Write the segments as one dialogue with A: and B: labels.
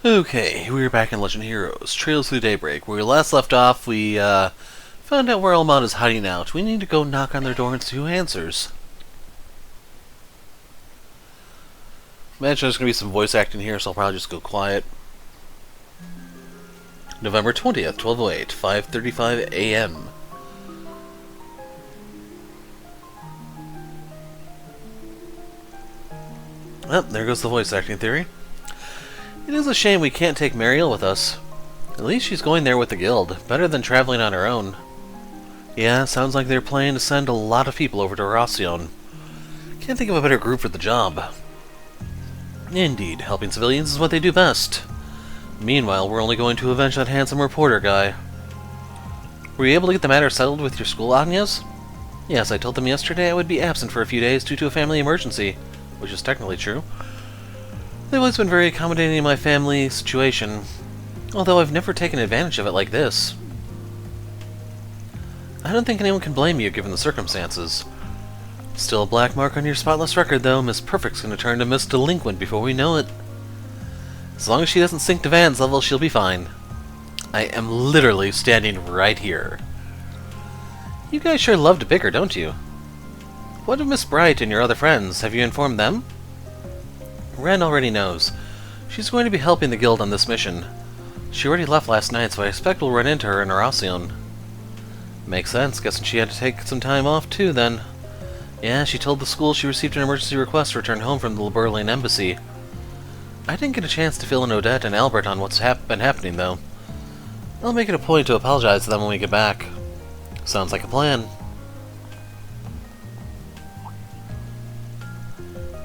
A: Okay, we're back in Legend Heroes, Trails Through Daybreak. Where we last left off, we found out where Elmont is hiding out. We need to go knock on their door and see who answers. Imagine there's going to be some voice acting here, so I'll probably just go quiet. November 20th, 12:08, 5:35 a.m. Oh, there goes the voice acting theory. It is a shame we can't take Mariel with us. At least she's going there with the guild. Better than traveling on her own. Yeah, sounds like they're planning to send a lot of people over to Oracion. Can't think of a better group for the job. Indeed, helping civilians is what they do best. Meanwhile, we're only going to avenge that handsome reporter guy. Were you able to get the matter settled with your school, Agnes? Yes, I told them yesterday I would be absent for a few days due to a family emergency, which is technically true. They've always been very accommodating in my family situation, although I've never taken advantage of it like this. I don't think anyone can blame you given the circumstances. Still a black mark on your spotless record, though. Miss Perfect's gonna turn to Miss Delinquent before we know it. As long as she doesn't sink to Van's level, she'll be fine. I am literally standing right here. You guys sure love to bicker, don't you? What of Miss Bright and your other friends? Have you informed them? Ren already knows. She's going to be helping the guild on this mission. She already left last night, so I expect we'll run into her in Oracion. Makes sense. Guessing she had to take some time off too, then. Yeah, she told the school she received an emergency request to return home from the Liberlian embassy. I didn't get a chance to fill in Odette and Albert on what's been happening, though. I'll make it a point to apologize to them when we get back. Sounds like a plan.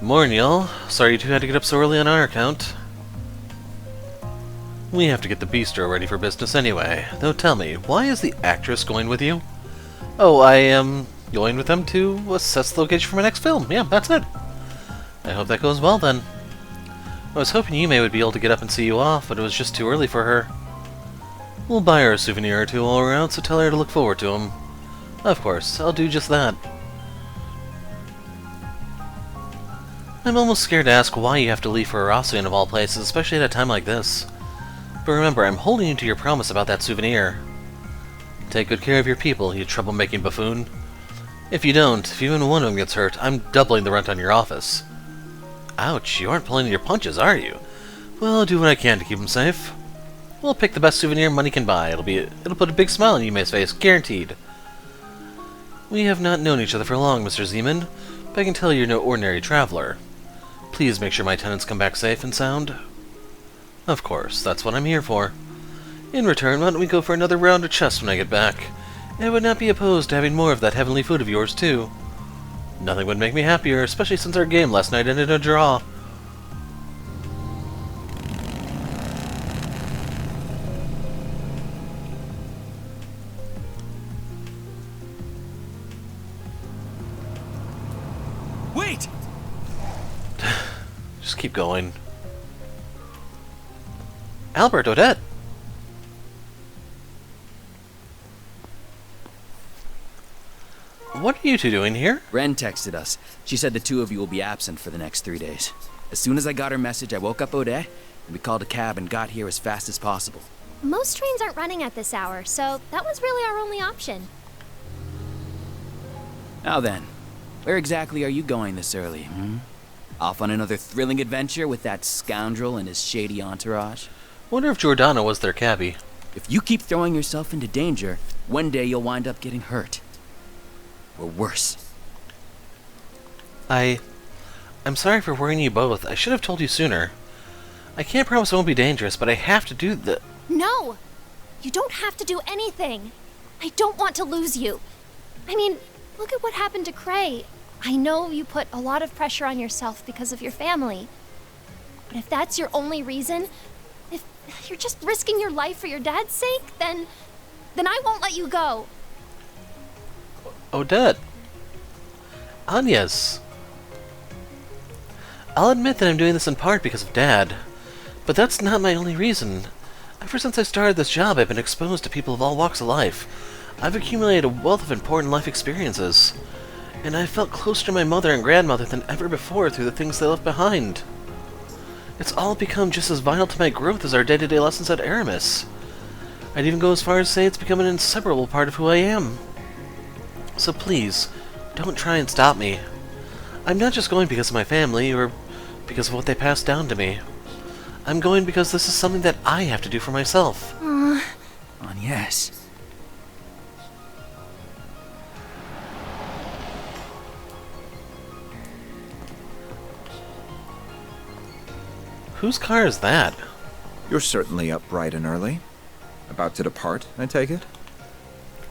A: Morning, y'all. Sorry you two had to get up so early on our account. We have to get the bistro ready for business anyway. Though tell me, why is the actress going with you? Oh, I am going with them to assess the location for my next film. Yeah, that's it. I hope that goes well then. I was hoping Yume would be able to get up and see you off, but it was just too early for her. We'll buy her a souvenir or two while we're out, so tell her to look forward to them. Of course, I'll do just that. I'm almost scared to ask why you have to leave for Oracion of all places, especially at a time like this. But remember, I'm holding you to your promise about that souvenir. Take good care of your people, you troublemaking buffoon. If you don't, if even one of them gets hurt, I'm doubling the rent on your office. Ouch, you aren't pulling your punches, are you? Well, I'll do what I can to keep them safe. We'll pick the best souvenir money can buy. It'll put a big smile on Yume's face, guaranteed. We have not known each other for long, Mr. Zeman, but I can tell you're no ordinary traveler. Please make sure my tenants come back safe and sound. Of course, that's what I'm here for. In return, why don't we go for another round of chess when I get back? I would not be opposed to having more of that heavenly food of yours, too. Nothing would make me happier, especially since our game last night ended in a draw.
B: Wait!
A: Just keep going. Albert, Odette! What are you two doing here?
B: Ren texted us. She said the two of you will be absent for the next 3 days. As soon as I got her message, I woke up Odette, and we called a cab and got here as fast as possible.
C: Most trains aren't running at this hour, so that was really our only option.
B: Now then, where exactly are you going this early, Off on another thrilling adventure with that scoundrel and his shady entourage?
A: Wonder if Giordano was their cabbie.
B: If you keep throwing yourself into danger, one day you'll wind up getting hurt. Or worse.
A: I'm sorry for worrying you both. I should have told you sooner. I can't promise it won't be dangerous, but I have to do the...
C: No! You don't have to do anything. I don't want to lose you. I mean, look at what happened to Cray. I know you put a lot of pressure on yourself because of your family. But if that's your only reason, if you're just risking your life for your dad's sake, then I won't let you go.
A: Odette. Agnes. I'll admit that I'm doing this in part because of Dad, but that's not my only reason. Ever since I started this job, I've been exposed to people of all walks of life. I've accumulated a wealth of important life experiences, and I've felt closer to my mother and grandmother than ever before through the things they left behind. It's all become just as vital to my growth as our day-to-day lessons at Aramis. I'd even go as far as say it's become an inseparable part of who I am. So please, don't try and stop me. I'm not just going because of my family, or because of what they passed down to me. I'm going because this is something that I have to do for myself.
B: Yes.
A: Whose car is that?
D: You're certainly up bright and early. About to depart, I take it?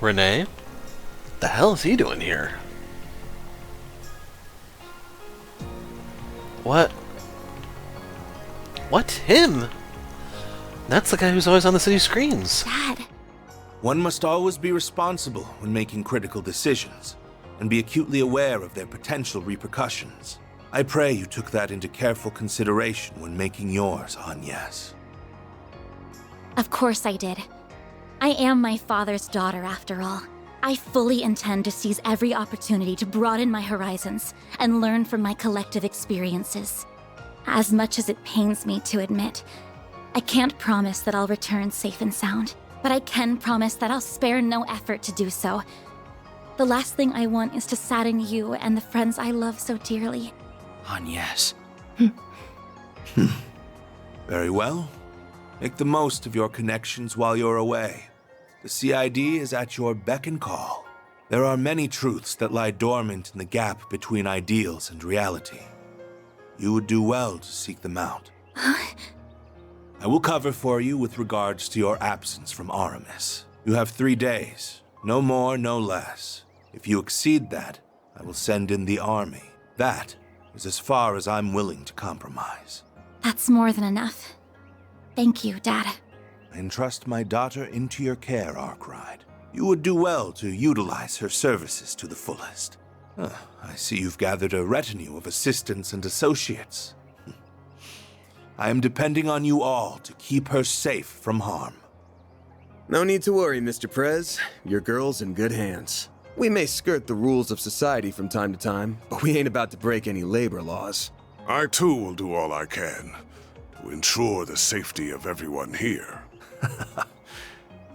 A: Renee? The hell is he doing here? What? What? Him? That's the guy who's always on the city screens.
C: Dad.
E: One must always be responsible when making critical decisions, and be acutely aware of their potential repercussions. I pray you took that into careful consideration when making yours, Agnes.
F: Of course I did. I am my father's daughter, after all. I fully intend to seize every opportunity to broaden my horizons and learn from my collective experiences. As much as it pains me to admit, I can't promise that I'll return safe and sound, but I can promise that I'll spare no effort to do so. The last thing I want is to sadden you and the friends I love so dearly.
B: Agnes.
E: Very well. Make the most of your connections while you're away. The CID is at your beck and call. There are many truths that lie dormant in the gap between ideals and reality. You would do well to seek them out. I will cover for you with regards to your absence from Aramis. You have 3 days, no more, no less. If you exceed that, I will send in the army. That is as far as I'm willing to compromise.
F: That's more than enough. Thank you, Dad.
E: I entrust my daughter into your care, Arkwright. You would do well to utilize her services to the fullest. I see you've gathered a retinue of assistants and associates. I am depending on you all to keep her safe from harm.
G: No need to worry, Mr. Prez. Your girl's in good hands. We may skirt the rules of society from time to time, but we ain't about to break any labor laws.
H: I too will do all I can to ensure the safety of everyone here.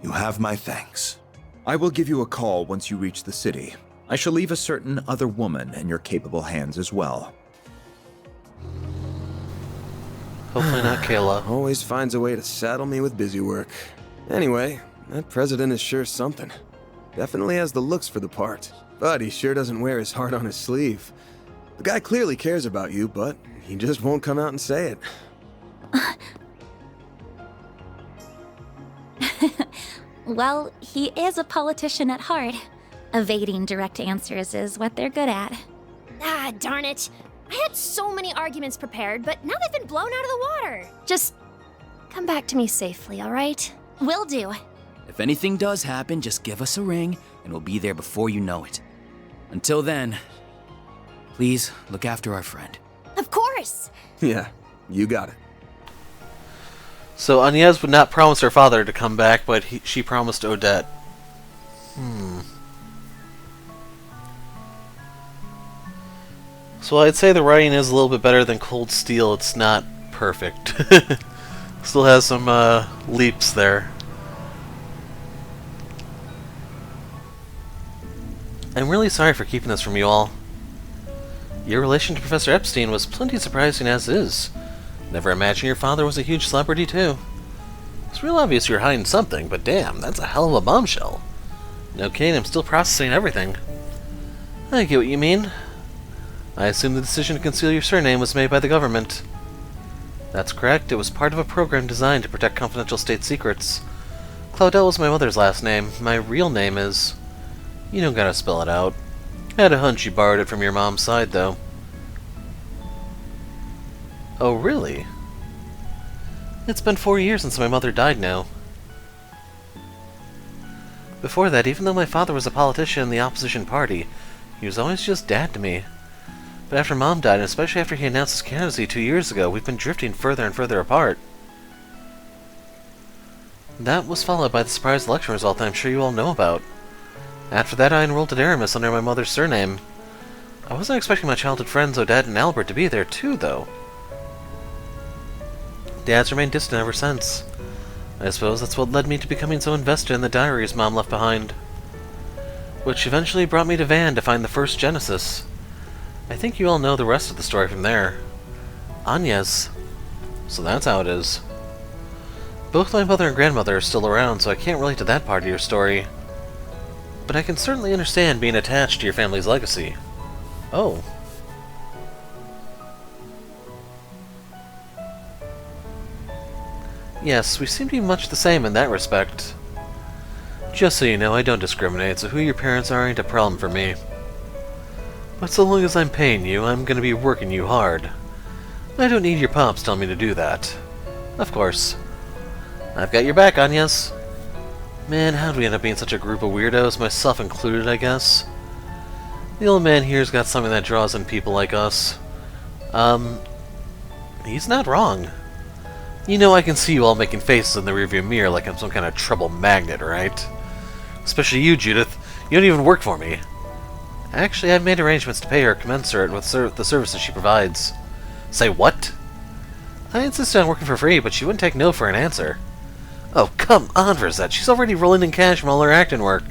E: You have my thanks.
D: I will give you a call once you reach the city. I shall leave a certain other woman in your capable hands as well.
A: Hopefully not Kayla.
G: Always finds a way to saddle me with busy work. Anyway, that president is sure something. Definitely has the looks for the part, but he sure doesn't wear his heart on his sleeve. The guy clearly cares about you, but he just won't come out and say it.
F: Well, he is a politician at heart. Evading direct answers is what they're good at.
C: Ah, darn it. I had so many arguments prepared, but now they've been blown out of the water. Just come back to me safely, all right?
F: Will do.
B: If anything does happen, just give us a ring, and we'll be there before you know it. Until then, please look after our friend.
C: Of course.
G: Yeah, you got it.
A: So Agnes would not promise her father to come back, but she promised Odette. So I'd say the writing is a little bit better than Cold Steel. It's not perfect. Still has some leaps there. I'm really sorry for keeping this from you all. Your relation to Professor Epstein was plenty surprising as is. Never imagined your father was a huge celebrity, too. It's real obvious you're hiding something, but damn, that's a hell of a bombshell. No kidding, I'm still processing everything. I get what you mean. I assume the decision to conceal your surname was made by the government. That's correct, it was part of a program designed to protect confidential state secrets. Claudel was my mother's last name. My real name is... You don't gotta spell it out. I had a hunch you borrowed it from your mom's side, though. Oh, really? It's been 4 years since my mother died now. Before that, even though my father was a politician in the opposition party, he was always just Dad to me. But after Mom died, and especially after he announced his candidacy 2 years ago, we've been drifting further and further apart. That was followed by the surprise election result that I'm sure you all know about. After that, I enrolled at Aramis under my mother's surname. I wasn't expecting my childhood friends Odette and Albert to be there too, though. Dad's remained distant ever since. I suppose that's what led me to becoming so invested in the diaries Mom left behind. Which eventually brought me to Van to find the first Genesis. I think you all know the rest of the story from there. Anya's. So that's how it is. Both my mother and grandmother are still around, so I can't relate to that part of your story. But I can certainly understand being attached to your family's legacy. Oh. Yes, we seem to be much the same in that respect. Just so you know, I don't discriminate, so who your parents are ain't a problem for me. But so long as I'm paying you, I'm gonna be working you hard. I don't need your pops telling me to do that. Of course. I've got your back, Anyas. Man, how'd we end up being such a group of weirdos, myself included, I guess? The old man here's got something that draws in people like us. He's not wrong. You know, I can see you all making faces in the rearview mirror like I'm some kind of trouble magnet, right? Especially you, Judith. You don't even work for me. Actually, I've made arrangements to pay her commensurate with the services she provides. Say what? I insisted on working for free, but she wouldn't take no for an answer. Oh, come on, Rosette. She's already rolling in cash from all her acting work.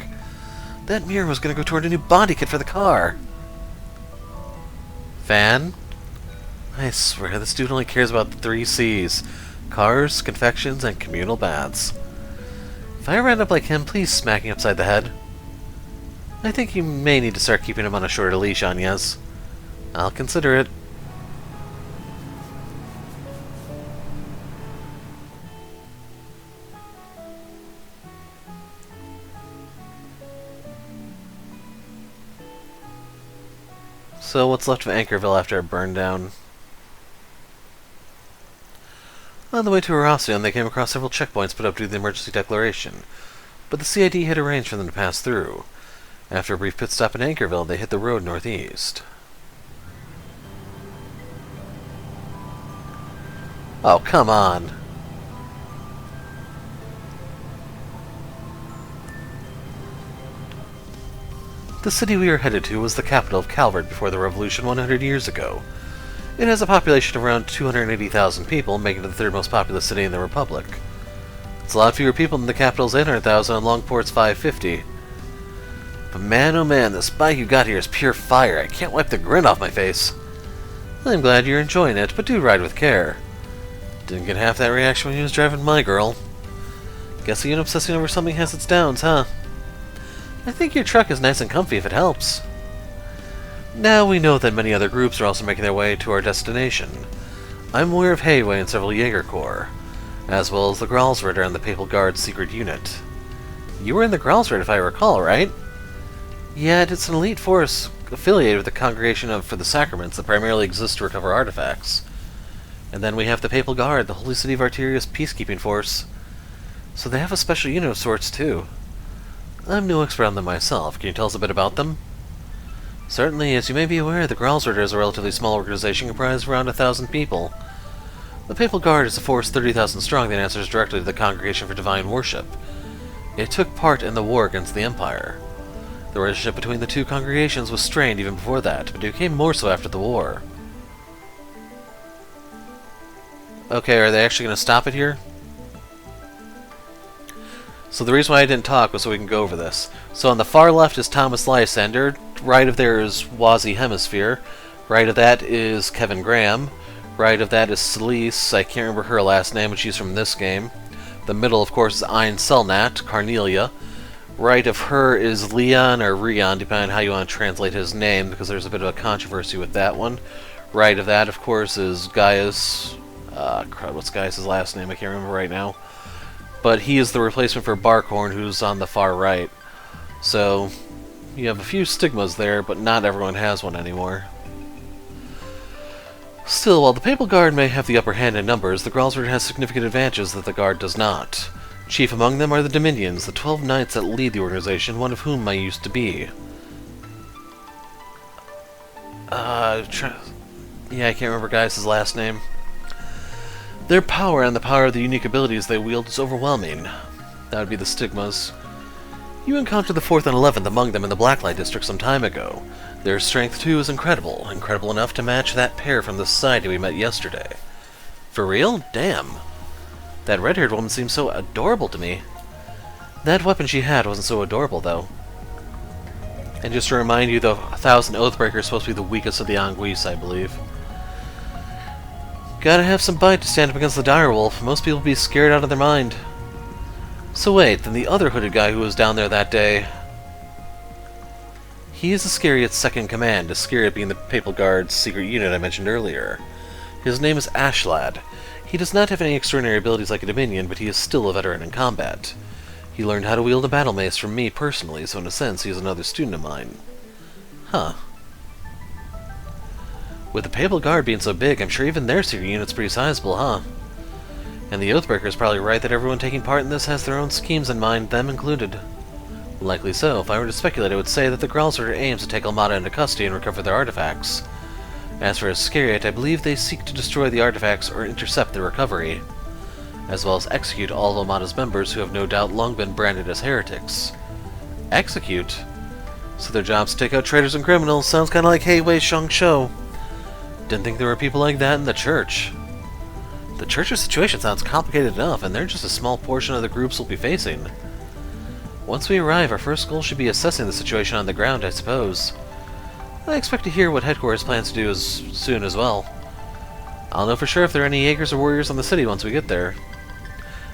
A: That mirror was going to go toward a new body kit for the car. Van? I swear, this dude only cares about the 3 C's. Cars, confections, and communal baths. If I ever end up like him, please smack me upside the head. I think you may need to start keeping him on a shorter leash, Anyas. I'll consider it. So what's left of Anchorville after it burned down? On the way to Oracion, they came across several checkpoints put up due to the emergency declaration, but the CID had arranged for them to pass through. After a brief pit stop in Anchorville, they hit the road northeast. Oh, come on! The city we were headed to was the capital of Calvert before the revolution 100 years ago. It has a population of around 280,000 people, making it the 3rd most populous city in the Republic. It's a lot fewer people than the capital's 800,000 and Longport's 550. But man, oh man, this bike you got here is pure fire. I can't wipe the grin off my face. I'm glad you're enjoying it, but do ride with care. Didn't get half that reaction when he was driving my girl. Guess even obsessing over something has its downs, huh? I think your truck is nice and comfy if it helps. Now we know that many other groups are also making their way to our destination. I'm aware of Hayway and several Jaeger Corps, as well as the Gralsritter and the Papal Guard's secret unit. You were in the Gralsritter if I recall, right? Yet it's an elite force affiliated with the Congregation for the Sacraments that primarily exists to recover artifacts. And then we have the Papal Guard, the Holy City of Arteria's peacekeeping force. So they have a special unit of sorts, too. I'm no expert on them myself. Can you tell us a bit about them? Certainly, as you may be aware, the Gralsritter is a relatively small organization comprised of around 1,000 people. The Papal Guard is a force 30,000 strong that answers directly to the Congregation for Divine Worship. It took part in the war against the Empire. The relationship between the two congregations was strained even before that, but it became more so after the war. Okay, are they actually going to stop it here? So the reason why I didn't talk was so we can go over this. So on the far left is Thomas Lysander, right of there is Wazi Hemisphere, right of that is Kevin Graham, right of that is Celise, I can't remember her last name, but she's from this game. The middle, of course, is Ein Selnat, Carnelia. Right of her is Leon, or Rion, depending on how you want to translate his name, because there's a bit of a controversy with that one. Right of that, of course, is Gaius. Crud, what's Gaius' last name? I can't remember right now. But he is the replacement for Barkhorn, who's on the far right. So, you have a few stigmas there, but not everyone has one anymore. Still, while the Papal Guard may have the upper hand in numbers, the Gralsritter has significant advantages that the Guard does not. Chief among them are the Dominions, the 12 knights that lead the organization, one of whom I used to be. Yeah, I can't remember Gaius' last name. Their power and the power of the unique abilities they wield is overwhelming. That would be the stigmas. You encountered the 4th and 11th among them in the Blacklight District some time ago. Their strength, too, is incredible. Incredible enough to match that pair from the society we met yesterday. For real? Damn. That red-haired woman seems so adorable to me. That weapon she had wasn't so adorable, though. And just to remind you, the 1,000 Oathbreakers are supposed to be the weakest of the Anguis, I believe. Gotta have some bite to stand up against the direwolf. Most people would be scared out of their mind. So wait, then the other hooded guy who was down there that day... He is Iscariot's second command, Iscariot being the Papal Guard's secret unit I mentioned earlier. His name is Ashlad. He does not have any extraordinary abilities like a Dominion, but he is still a veteran in combat. He learned how to wield a battle mace from me personally, so in a sense he is another student of mine. Huh. With the Papal Guard being so big, I'm sure even their secret unit's pretty sizable, huh? And the Oathbreaker's probably right that everyone taking part in this has their own schemes in mind, them included. Likely so. If I were to speculate, I would say that the Growlsarter aims to take Almada into custody and recover their artifacts. As for Iscariot, I believe they seek to destroy the artifacts or intercept their recovery, as well as execute all of Almada's members who have no doubt long been branded as heretics. Execute? So their job's to take out traitors and criminals. Sounds kinda like Hey Wei Shang Shou. Didn't think there were people like that in the church. The church's situation sounds complicated enough, and they're just a small portion of the groups we'll be facing. Once we arrive, our first goal should be assessing the situation on the ground, I suppose. I expect to hear what headquarters plans to do as soon as well. I'll know for sure if there are any Jaegers or warriors on the city once we get there.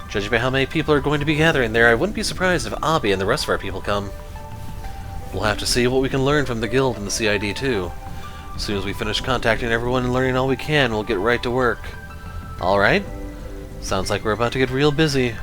A: Judging by how many people are going to be gathering there, I wouldn't be surprised if Abi and the rest of our people come. We'll have to see what we can learn from the guild and the CID too. As soon as we finish contacting everyone and learning all we can, we'll get right to work. Alright? Sounds like we're about to get real busy.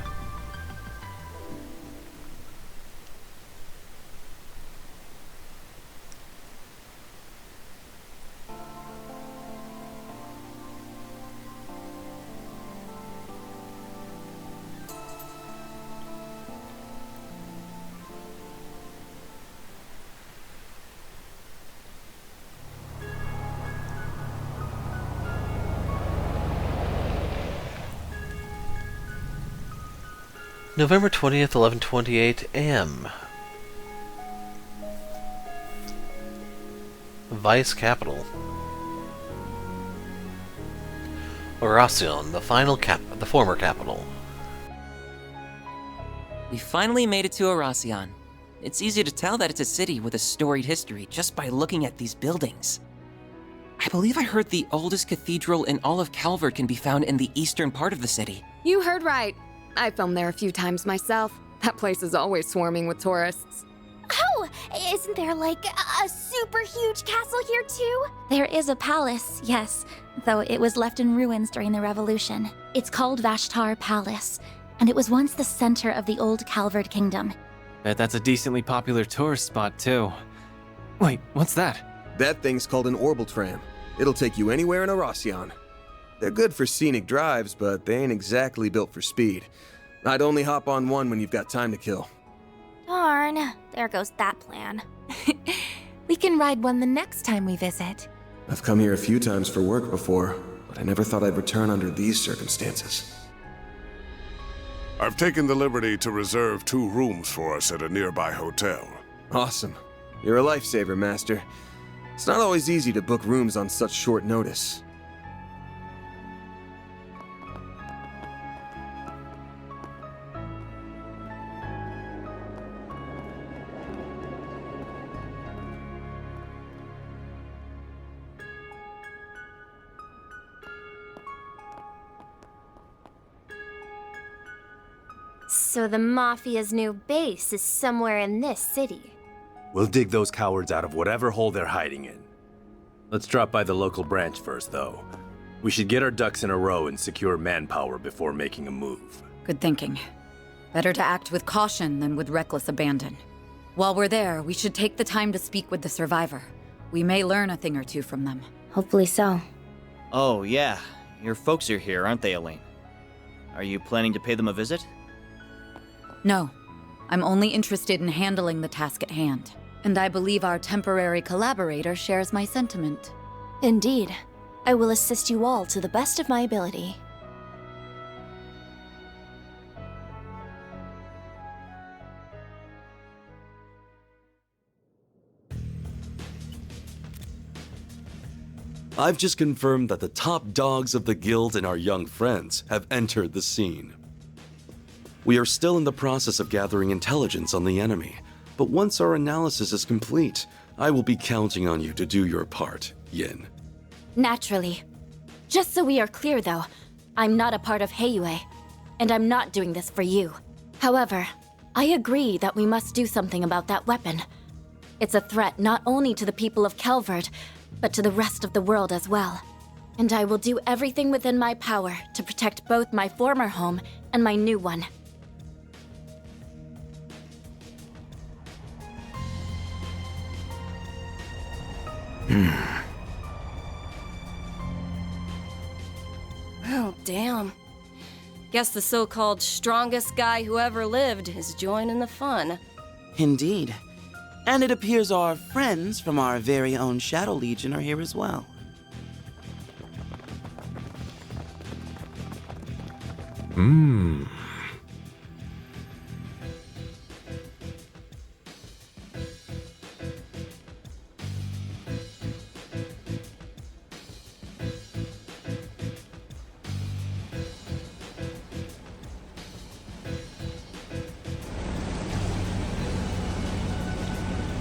A: November 20th, 11:28 a.m. Vice Capital. Oracion, the former capital.
I: We finally made it to Oracion. It's easy to tell that it's a city with a storied history just by looking at these buildings. I believe I heard the oldest cathedral in all of Calvert can be found in the eastern part of the city.
J: You heard right. I filmed there a few times myself. That place is always swarming with tourists.
C: Oh, isn't there like a super huge castle here too?
F: There is a palace, yes, though it was left in ruins during the Revolution. It's called Vashtar Palace, and it was once the center of the old Calvard Kingdom.
K: Bet that's a decently popular tourist spot, too. Wait, what's that?
G: That thing's called an orbital tram. It'll take you anywhere in Oracion. They're good for scenic drives, but they ain't exactly built for speed. I'd only hop on one when you've got time to kill.
C: Darn, there goes that plan.
J: We can ride one the next time we visit.
G: I've come here a few times for work before, but I never thought I'd return under these circumstances.
H: I've taken the liberty to reserve 2 rooms for us at a nearby hotel.
G: Awesome. You're a lifesaver, Master. It's not always easy to book rooms on such short notice.
C: So the Mafia's new base is somewhere in this city.
L: We'll dig those cowards out of whatever hole they're hiding in. Let's drop by the local branch first, though. We should get our ducks in a row and secure manpower before making a move.
J: Good thinking. Better to act with caution than with reckless abandon. While we're there, we should take the time to speak with the survivor. We may learn a thing or two from them.
M: Hopefully so.
N: Oh, yeah. Your folks are here, aren't they, Elaine? Are you planning to pay them a visit?
J: No. I'm only interested in handling the task at hand. And I believe our temporary collaborator shares my sentiment.
C: Indeed. I will assist you all to the best of my ability.
M: I've just confirmed that the top dogs of the guild and our young friends have entered the scene. We are still in the process of gathering intelligence on the enemy, but once our analysis is complete, I will be counting on you to do your part, Yin.
F: Naturally. Just so we are clear, though, I'm not a part of Heiyue, and I'm not doing this for you. However, I agree that we must do something about that weapon. It's a threat not only to the people of Calvard, but to the rest of the world as well. And I will do everything within my power to protect both my former home and my new one.
O: Oh, damn. Guess the so-called strongest guy who ever lived is joining the fun.
P: Indeed. And it appears our friends from our very own Shadow Legion are here as well.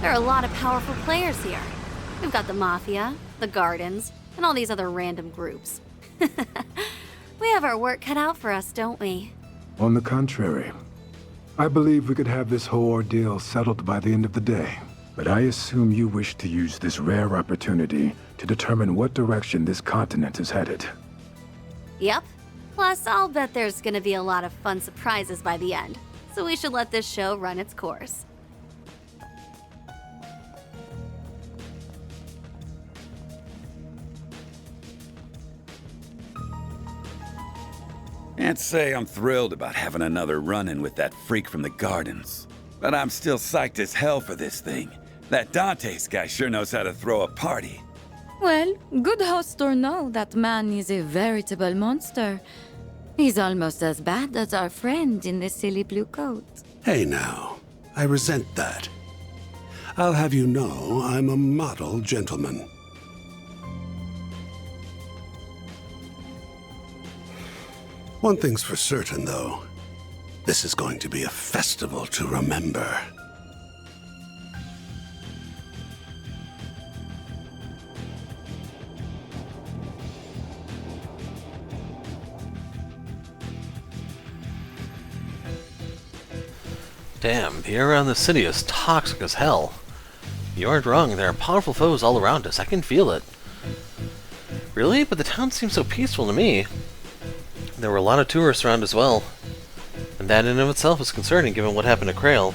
Q: There are a lot of powerful players here. We've got the Mafia, the Gardens, and all these other random groups. We have our work cut out for us, don't we?
R: On the contrary, I believe we could have this whole ordeal settled by the end of the day. But I assume you wish to use this rare opportunity to determine what direction this continent is headed.
Q: Yep. Plus, I'll bet there's gonna be a lot of fun surprises by the end. So we should let this show run its course.
S: Can't say I'm thrilled about having another run-in with that freak from the Gardens. But I'm still psyched as hell for this thing. That Dante's guy sure knows how to throw a party.
J: Well, good host or no, that man is a veritable monster. He's almost as bad as our friend in the silly blue coat.
H: Hey now, I resent that. I'll have you know I'm a model gentleman. One thing's for certain, though. This is going to be a festival to remember.
A: Damn, the air around the city is toxic as hell. You aren't wrong, there are powerful foes all around us. I can feel it. Really? But the town seems so peaceful to me. There were a lot of tourists around as well. And that in and of itself is concerning given what happened to Krail.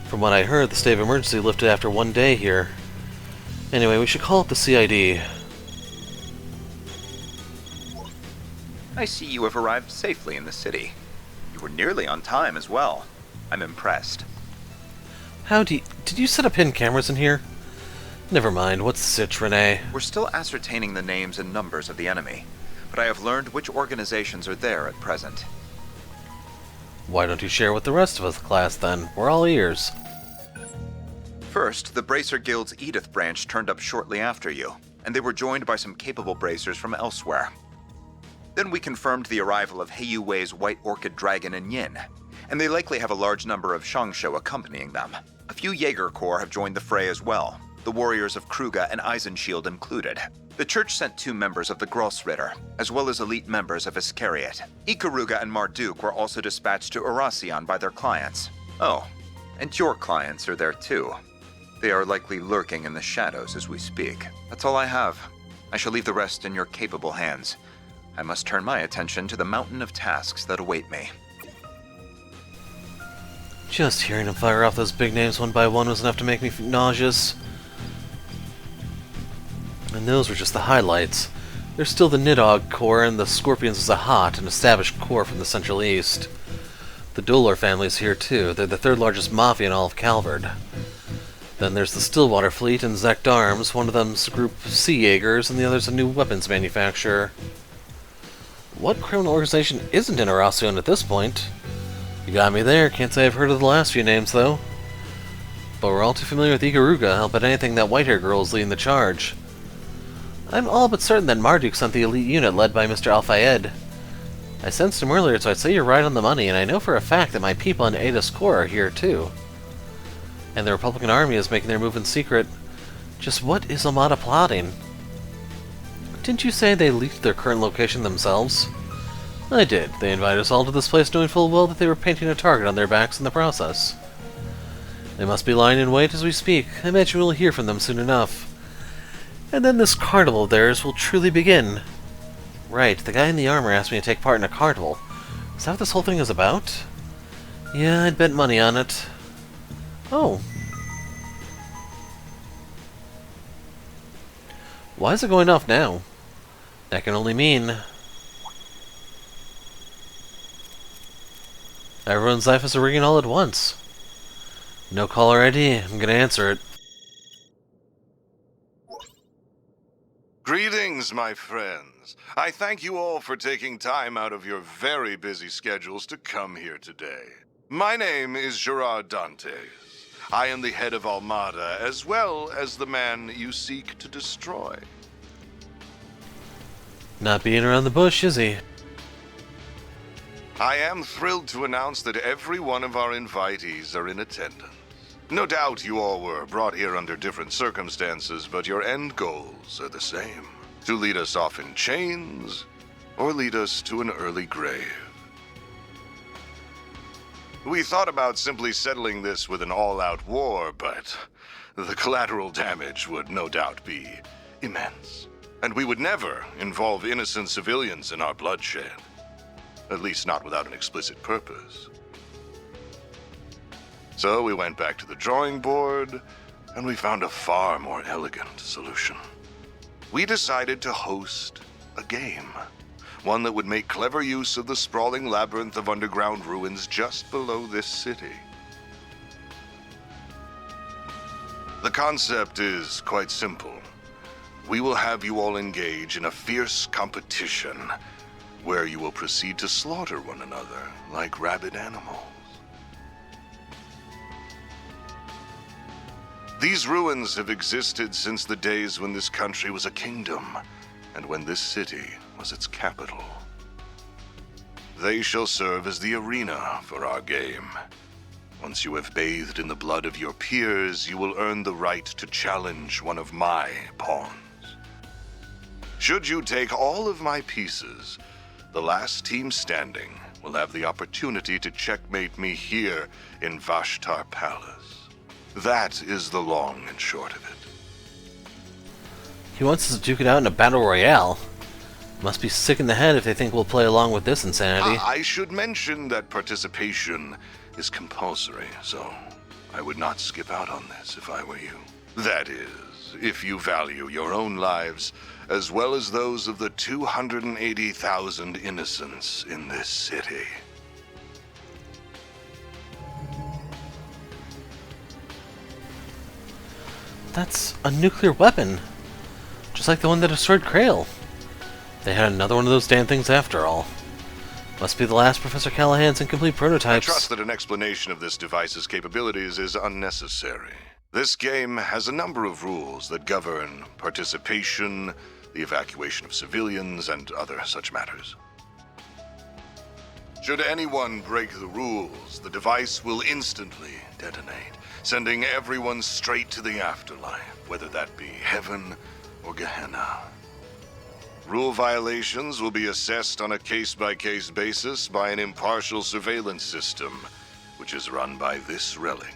A: From what I heard, the state of emergency lifted after one day here. Anyway, we should call up the CID.
T: I see you have arrived safely in the city. You were nearly on time as well. I'm impressed.
A: Did you set up hidden cameras in here? Never mind, what's the sitch, Renee?
T: We're still ascertaining the names and numbers of the enemy, but I have learned which organizations are there at present.
A: Why don't you share with the rest of us, class, then? We're all ears.
T: First, the Bracer Guild's Edith branch turned up shortly after you, and they were joined by some capable bracers from elsewhere. Then we confirmed the arrival of Heiyue's White Orchid Dragon and Yin, and they likely have a large number of Shangsho accompanying them. A few Jaeger Corps have joined the fray as well, the warriors of Kruga and Eisenshield included. The church sent 2 members of the Grossritter, as well as elite members of Iscariot. Ikaruga and Marduk were also dispatched to Oracion by their clients. Oh, and your clients are there too. They are likely lurking in the shadows as we speak. That's all I have. I shall leave the rest in your capable hands. I must turn my attention to the mountain of tasks that await me.
A: Just hearing him fire off those big names one by one was enough to make me nauseous. And those were just the highlights. There's still the Nidhogg Corps, and the Scorpions is a hot and established corps from the Central East. The Dolor family's here too. They're the 3rd largest mafia in all of Calvard. Then there's the Stillwater Fleet and Zect Arms. One of them's a group of Sea Jaegers, and the other's a new weapons manufacturer. What criminal organization isn't in Oracion at this point? You got me there. Can't say I've heard of the last few names, though. But we're all too familiar with Ikaruga. I'll bet anything that white-haired girl is leading the charge. I'm all but certain that Marduk sent the elite unit led by Mr. Al-Fayed. I sensed him earlier, so I'd say you're right on the money, and I know for a fact that my people in Ada's Core are here too. And the Republican Army is making their move in secret. Just what is Amada plotting? Didn't you say they leaked their current location themselves? I did. They invited us all to this place knowing full well that they were painting a target on their backs in the process. They must be lying in wait as we speak. I imagine we'll hear from them soon enough. And then this carnival of theirs will truly begin. Right, the guy in the armor asked me to take part in a carnival. Is that what this whole thing is about? Yeah, I'd bet money on it. Oh. Why is it going off now? That can only mean... everyone's life is ringing all at once. No caller ID. I'm gonna answer it.
U: Greetings, my friends. I thank you all for taking time out of your very busy schedules to come here today. My name is Gerard Dantes. I am the head of Almada, as well as the man you seek to destroy.
A: Not being around the bush, is he?
U: I am thrilled to announce that every one of our invitees are in attendance. No doubt you all were brought here under different circumstances, but your end goals are the same. To lead us off in chains, or lead us to an early grave. We thought about simply settling this with an all-out war, but the collateral damage would no doubt be immense. And we would never involve innocent civilians in our bloodshed. At least not without an explicit purpose. So we went back to the drawing board, and we found a far more elegant solution. We decided to host a game. One that would make clever use of the sprawling labyrinth of underground ruins just below this city. The concept is quite simple. We will have you all engage in a fierce competition where you will proceed to slaughter one another like rabid animals. These ruins have existed since the days when this country was a kingdom, and when this city was its capital. They shall serve as the arena for our game. Once you have bathed in the blood of your peers, you will earn the right to challenge one of my pawns. Should you take all of my pieces, the last team standing will have the opportunity to checkmate me here in Vashtar Palace. That is the long and short of it.
A: He wants us to duke it out in a battle royale. Must be sick in the head if they think we'll play along with this insanity.
U: I should mention that participation is compulsory, so I would not skip out on this if I were you. That is, if you value your own lives, as well as those of the 280,000 innocents in this city.
A: That's a nuclear weapon. Just like the one that destroyed Krail. They had another one of those damn things after all. Must be the last Professor Callahan's incomplete prototypes.
U: I trust that an explanation of this device's capabilities is unnecessary. This game has a number of rules that govern participation, the evacuation of civilians, and other such matters. Should anyone break the rules, the device will instantly detonate, sending everyone straight to the afterlife, whether that be heaven or Gehenna. Rule violations will be assessed on a case-by-case basis by an impartial surveillance system, which is run by this relic.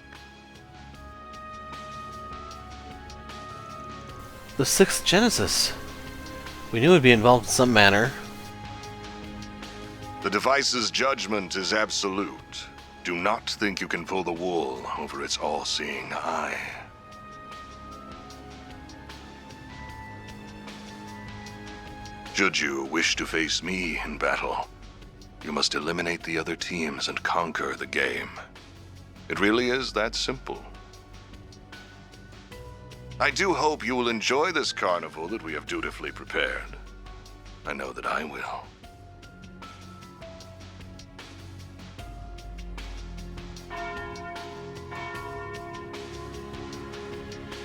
A: The 6th Genesis. We knew it would be involved in some manner.
U: The device's judgment is absolute. Do not think you can pull the wool over its all-seeing eye. Should you wish to face me in battle, you must eliminate the other teams and conquer the game. It really is that simple. I do hope you will enjoy this carnival that we have dutifully prepared. I know that I will.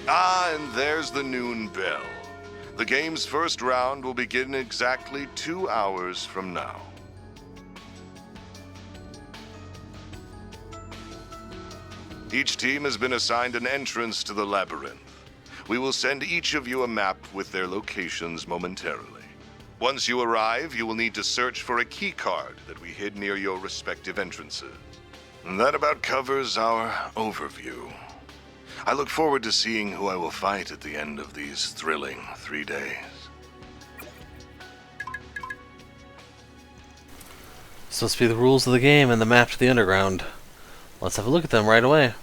U: Ah, and there's the noon bell. The game's first round will begin exactly 2 hours from now. Each team has been assigned an entrance to the labyrinth. We will send each of you a map with their locations momentarily. Once you arrive, you will need to search for a key card that we hid near your respective entrances. And that about covers our overview. I look forward to seeing who I will fight at the end of these thrilling 3 days.
A: Supposed to be the rules of the game and the map to the underground. Let's have a look at them right away.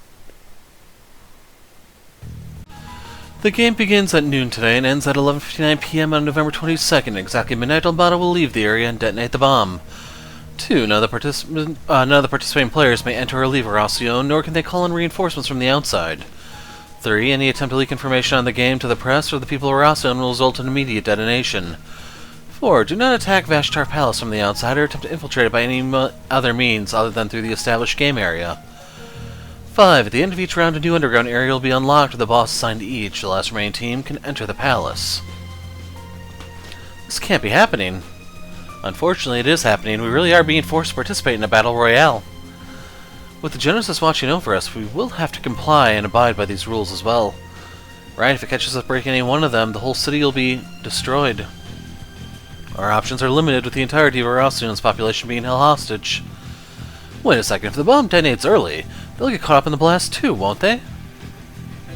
A: The game begins at noon today and ends at 11:59 p.m. on November 22nd. Exactly midnight, Albano will leave the area and detonate the bomb. 2. None of the participating players may enter or leave Oracion, nor can they call in reinforcements from the outside. 3. Any attempt to leak information on the game to the press or the people of Oracion will result in immediate detonation. 4. Do not attack Vashtar Palace from the outside or attempt to infiltrate it by any other means other than through the established game area. 5. At the end of each round, a new underground area will be unlocked with a boss assigned to each. The last remaining team can enter the palace. This can't be happening. Unfortunately, it is happening. We really are being forced to participate in a battle royale. With the Genesis watching over us, we will have to comply and abide by these rules as well. Right, if it catches us breaking any one of them, the whole city will be destroyed. Our options are limited, with the entirety of Oracion's population being held hostage. Wait a second, if the bomb detonates early, they'll get caught up in the blast too, won't they?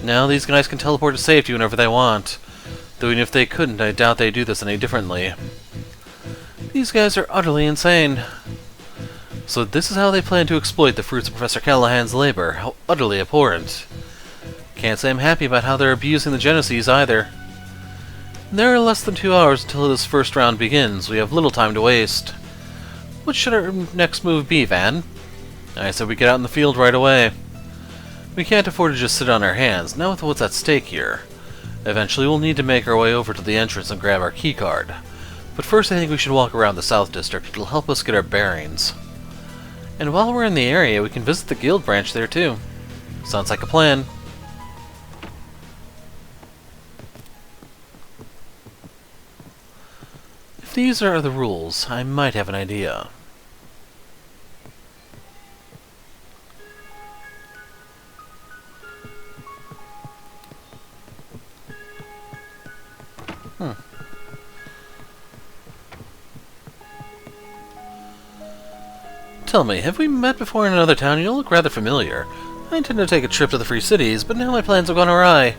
A: No, these guys can teleport to safety whenever they want. Though even if they couldn't, I doubt they'd do this any differently. These guys are utterly insane. So this is how they plan to exploit the fruits of Professor Callahan's labor. How utterly abhorrent. Can't say I'm happy about how they're abusing the Genesis either. There are less than 2 hours until this first round begins. We have little time to waste. What should our next move be, Van? I said we get out in the field right away. We can't afford to just sit on our hands, not with what's at stake here. Eventually we'll need to make our way over to the entrance and grab our keycard. But first I think we should walk around the South District. It'll help us get our bearings. And while we're in the area, we can visit the guild branch there too. Sounds like a plan. If these are the rules, I might have an idea. Tell me, have we met before in another town? You look rather familiar. I intend to take a trip to the Free Cities, but now my plans have gone awry.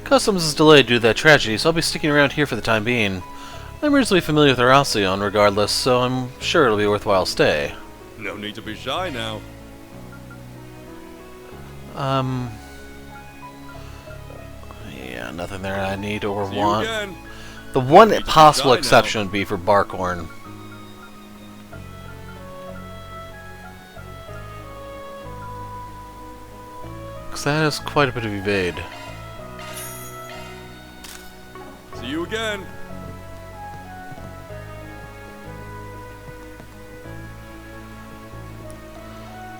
A: Customs is delayed due to that tragedy, so I'll be sticking around here for the time being. I'm reasonably familiar with Oracion regardless, so I'm sure it'll be a worthwhile stay.
E: No need to be shy now.
A: Yeah, nothing there I need or
E: See you
A: want.
E: again.
A: The one
E: need to be
A: possible
E: shy
A: exception would be for Barkhorn. Because that is quite a bit of evade.
E: See you again.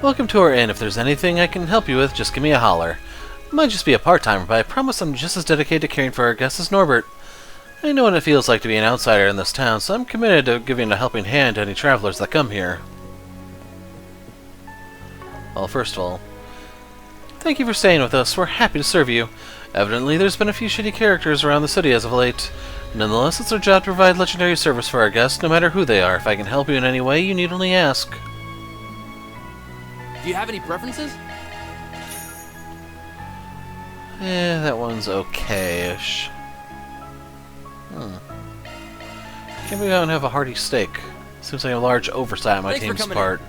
A: Welcome to our inn. If there's anything I can help you with, just give me a holler. It might just be a part-timer, but I promise I'm just as dedicated to caring for our guests as Norbert. I know what it feels like to be an outsider in this town, so I'm committed to giving a helping hand to any travelers that come here. Well, first of all, thank you for staying with us. We're happy to serve you. Evidently, there's been a few shitty characters around the city as of late. Nonetheless, it's our job to provide legendary service for our guests, no matter who they are. If I can help you in any way, you need only ask.
V: Do you have any preferences?
A: That one's okay-ish. Can't we go and have a hearty steak? Seems like a large oversight on my
V: Thanks for
A: team's
V: coming
A: part.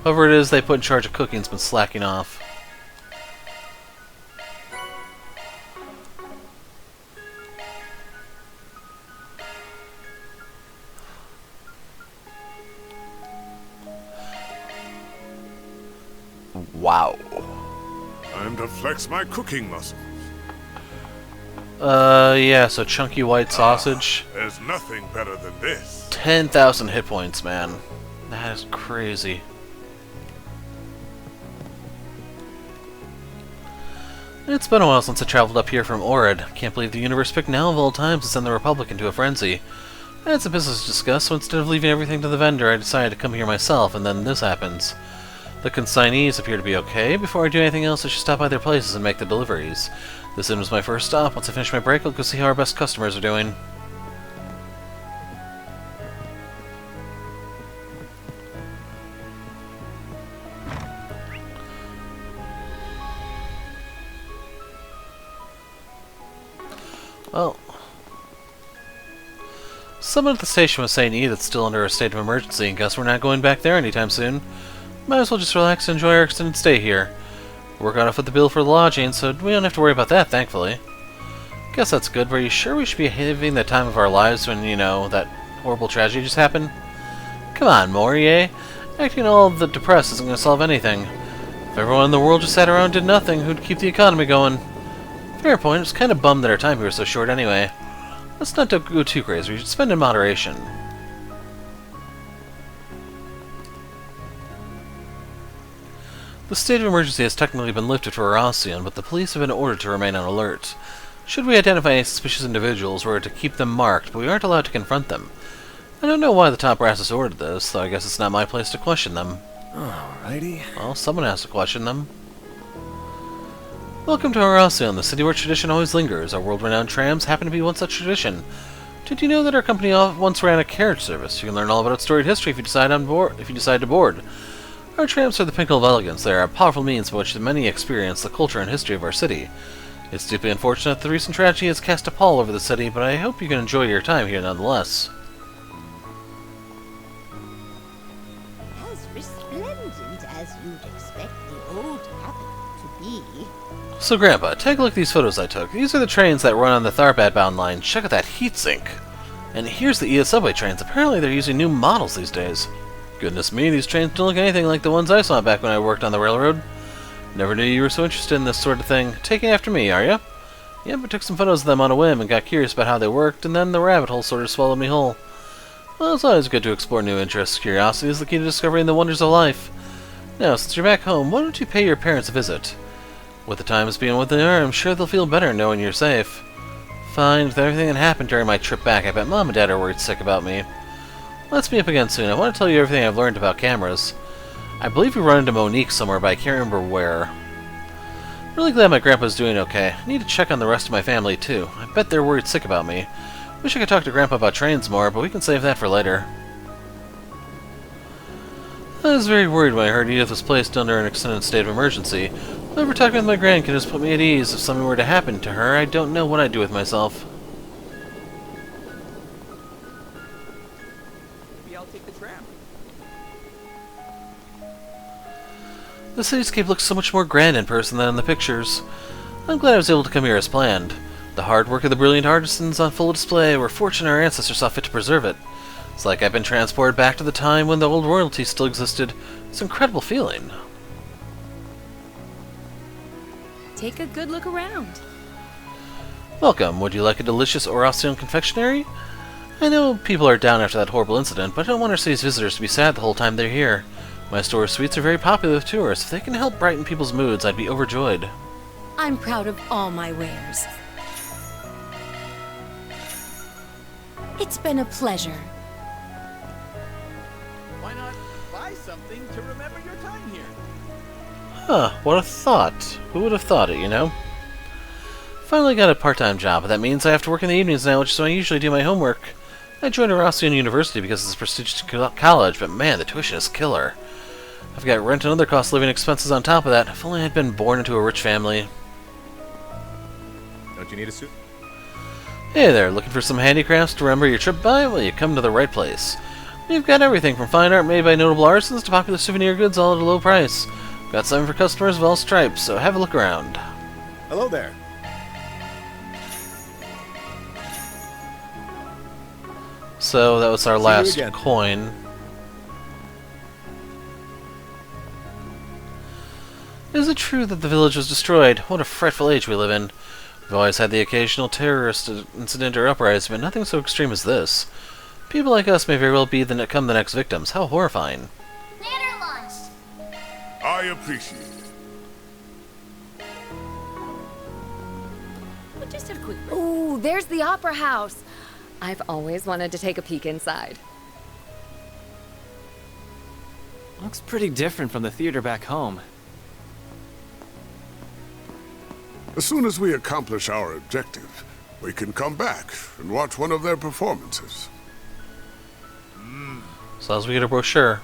A: Whoever it is they put in charge of cooking's been slacking off. Wow.
W: Time to flex my cooking muscles.
A: Yeah, so chunky white sausage.
W: There's nothing better than this.
A: 10,000 hit points, man. That is crazy. It's been a while since I traveled up here from Orid. Can't believe the universe picked now of all times to send the Republic into a frenzy. I had some business to discuss, so instead of leaving everything to the vendor, I decided to come here myself, and then this happens. The consignees appear to be okay. Before I do anything else, I should stop by their places and make the deliveries. This inn was my first stop. Once I finish my break, I'll go see how our best customers are doing. Well, someone at the station was saying Edith's still under a state of emergency, and guess we're not going back there anytime soon. Might as well just relax and enjoy our extended stay here. We're gonna foot the bill for the lodging, so we don't have to worry about that, thankfully. Guess that's good, but are you sure we should be having the time of our lives when, you know, that horrible tragedy just happened? Come on, Morier. Acting all the depressed isn't gonna solve anything. If everyone in the world just sat around and did nothing, who'd keep the economy going? Fair point. It's kind of bummed that our time here is so short anyway. Let's not go too crazy. We should spend in moderation. The state of emergency has technically been lifted for Oracion, but the police have been ordered to remain on alert. Should we identify any suspicious individuals, we're to keep them marked, but we aren't allowed to confront them. I don't know why the top brass has ordered this, though I guess it's not my place to question them.
G: Alrighty.
A: Well, someone has to question them. Welcome to Oracion, the city where tradition always lingers. Our world-renowned trams happen to be one such tradition. Did you know that our company once ran a carriage service? You can learn all about its storied history if you decide to board. Our trams are the pinnacle of elegance. They are a powerful means by which many experience the culture and history of our city. It's deeply unfortunate that the recent tragedy has cast a pall over the city, but I hope you can enjoy your time here nonetheless.
B: As resplendent as you'd expect the old capital to be.
A: So, Grandpa, take a look at these photos I took. These are the trains that run on the Tharbad-bound line. Check out that heatsink. And here's the ES subway trains. Apparently they're using new models these days. Goodness me, these trains don't look anything like the ones I saw back when I worked on the railroad. Never knew you were so interested in this sort of thing. Taking after me, are you? Yep, I took some photos of them on a whim and got curious about how they worked, and then the rabbit hole sort of swallowed me whole. Well, it's always good to explore new interests. Curiosity is the key to discovering the wonders of life. Now, since you're back home, why don't you pay your parents a visit? With the times being what they are, I'm sure they'll feel better knowing you're safe. Fine, with everything that happened during my trip back, I bet Mom and Dad are worried sick about me. Let's meet up again soon. I want to tell you everything I've learned about cameras. I believe we run into Monique somewhere, but I can't remember where. Really glad my grandpa's doing okay. I need to check on the rest of my family, too. I bet they're worried sick about me. Wish I could talk to Grandpa about trains more, but we can save that for later. I was very worried when I heard Edith was placed under an extended state of emergency. Whenever talking with my grandkid has put me at ease. If something were to happen to her, I don't know what I'd do with myself.
D: Maybe I'll take the tram.
A: The cityscape looks so much more grand in person than in the pictures. I'm glad I was able to come here as planned. The hard work of the brilliant artisans on full display. We're fortunate our ancestors saw fit to preserve it. It's like I've been transported back to the time when the old royalty still existed. It's an incredible feeling.
O: Take a good look around.
A: Welcome. Would you like a delicious Oracion confectionery? I know people are down after that horrible incident, but I don't want our city's visitors to be sad the whole time they're here. My store's sweets are very popular with tourists. If they can help brighten people's moods, I'd be overjoyed.
O: I'm proud of all my wares. It's been a pleasure.
D: Why not buy something to remember your time here?
A: Huh, what a thought. Who would have thought it, you know? Finally got a part-time job, but that means I have to work in the evenings now, which is when I usually do my homework. I joined Oracion University because it's a prestigious college, but man, the tuition is killer. I've got rent and other cost of living expenses on top of that. If only I'd been born into a rich family.
D: Don't you need a suit?
A: Hey there, looking for some handicrafts to remember your trip by? Well, you come to the right place. We've got everything from fine art made by notable artisans to popular souvenir goods all at a low price. Got something for customers of all stripes, so have a look around.
D: Hello there.
A: So that was our
D: See you
A: last
D: again.
A: coin. Is it true that the village was destroyed? What a fretful age we live in. We've always had the occasional terrorist incident or uprising, but nothing so extreme as this. People like us may very well become the next victims. How horrifying.
W: I appreciate it.
I: just have a quick break.
K: Ooh, there's the opera house. I've always wanted to take a peek inside.
V: Looks pretty different from the theater back home.
W: As soon as we accomplish our objective, we can come back and watch one of their performances.
A: As long as we get a brochure.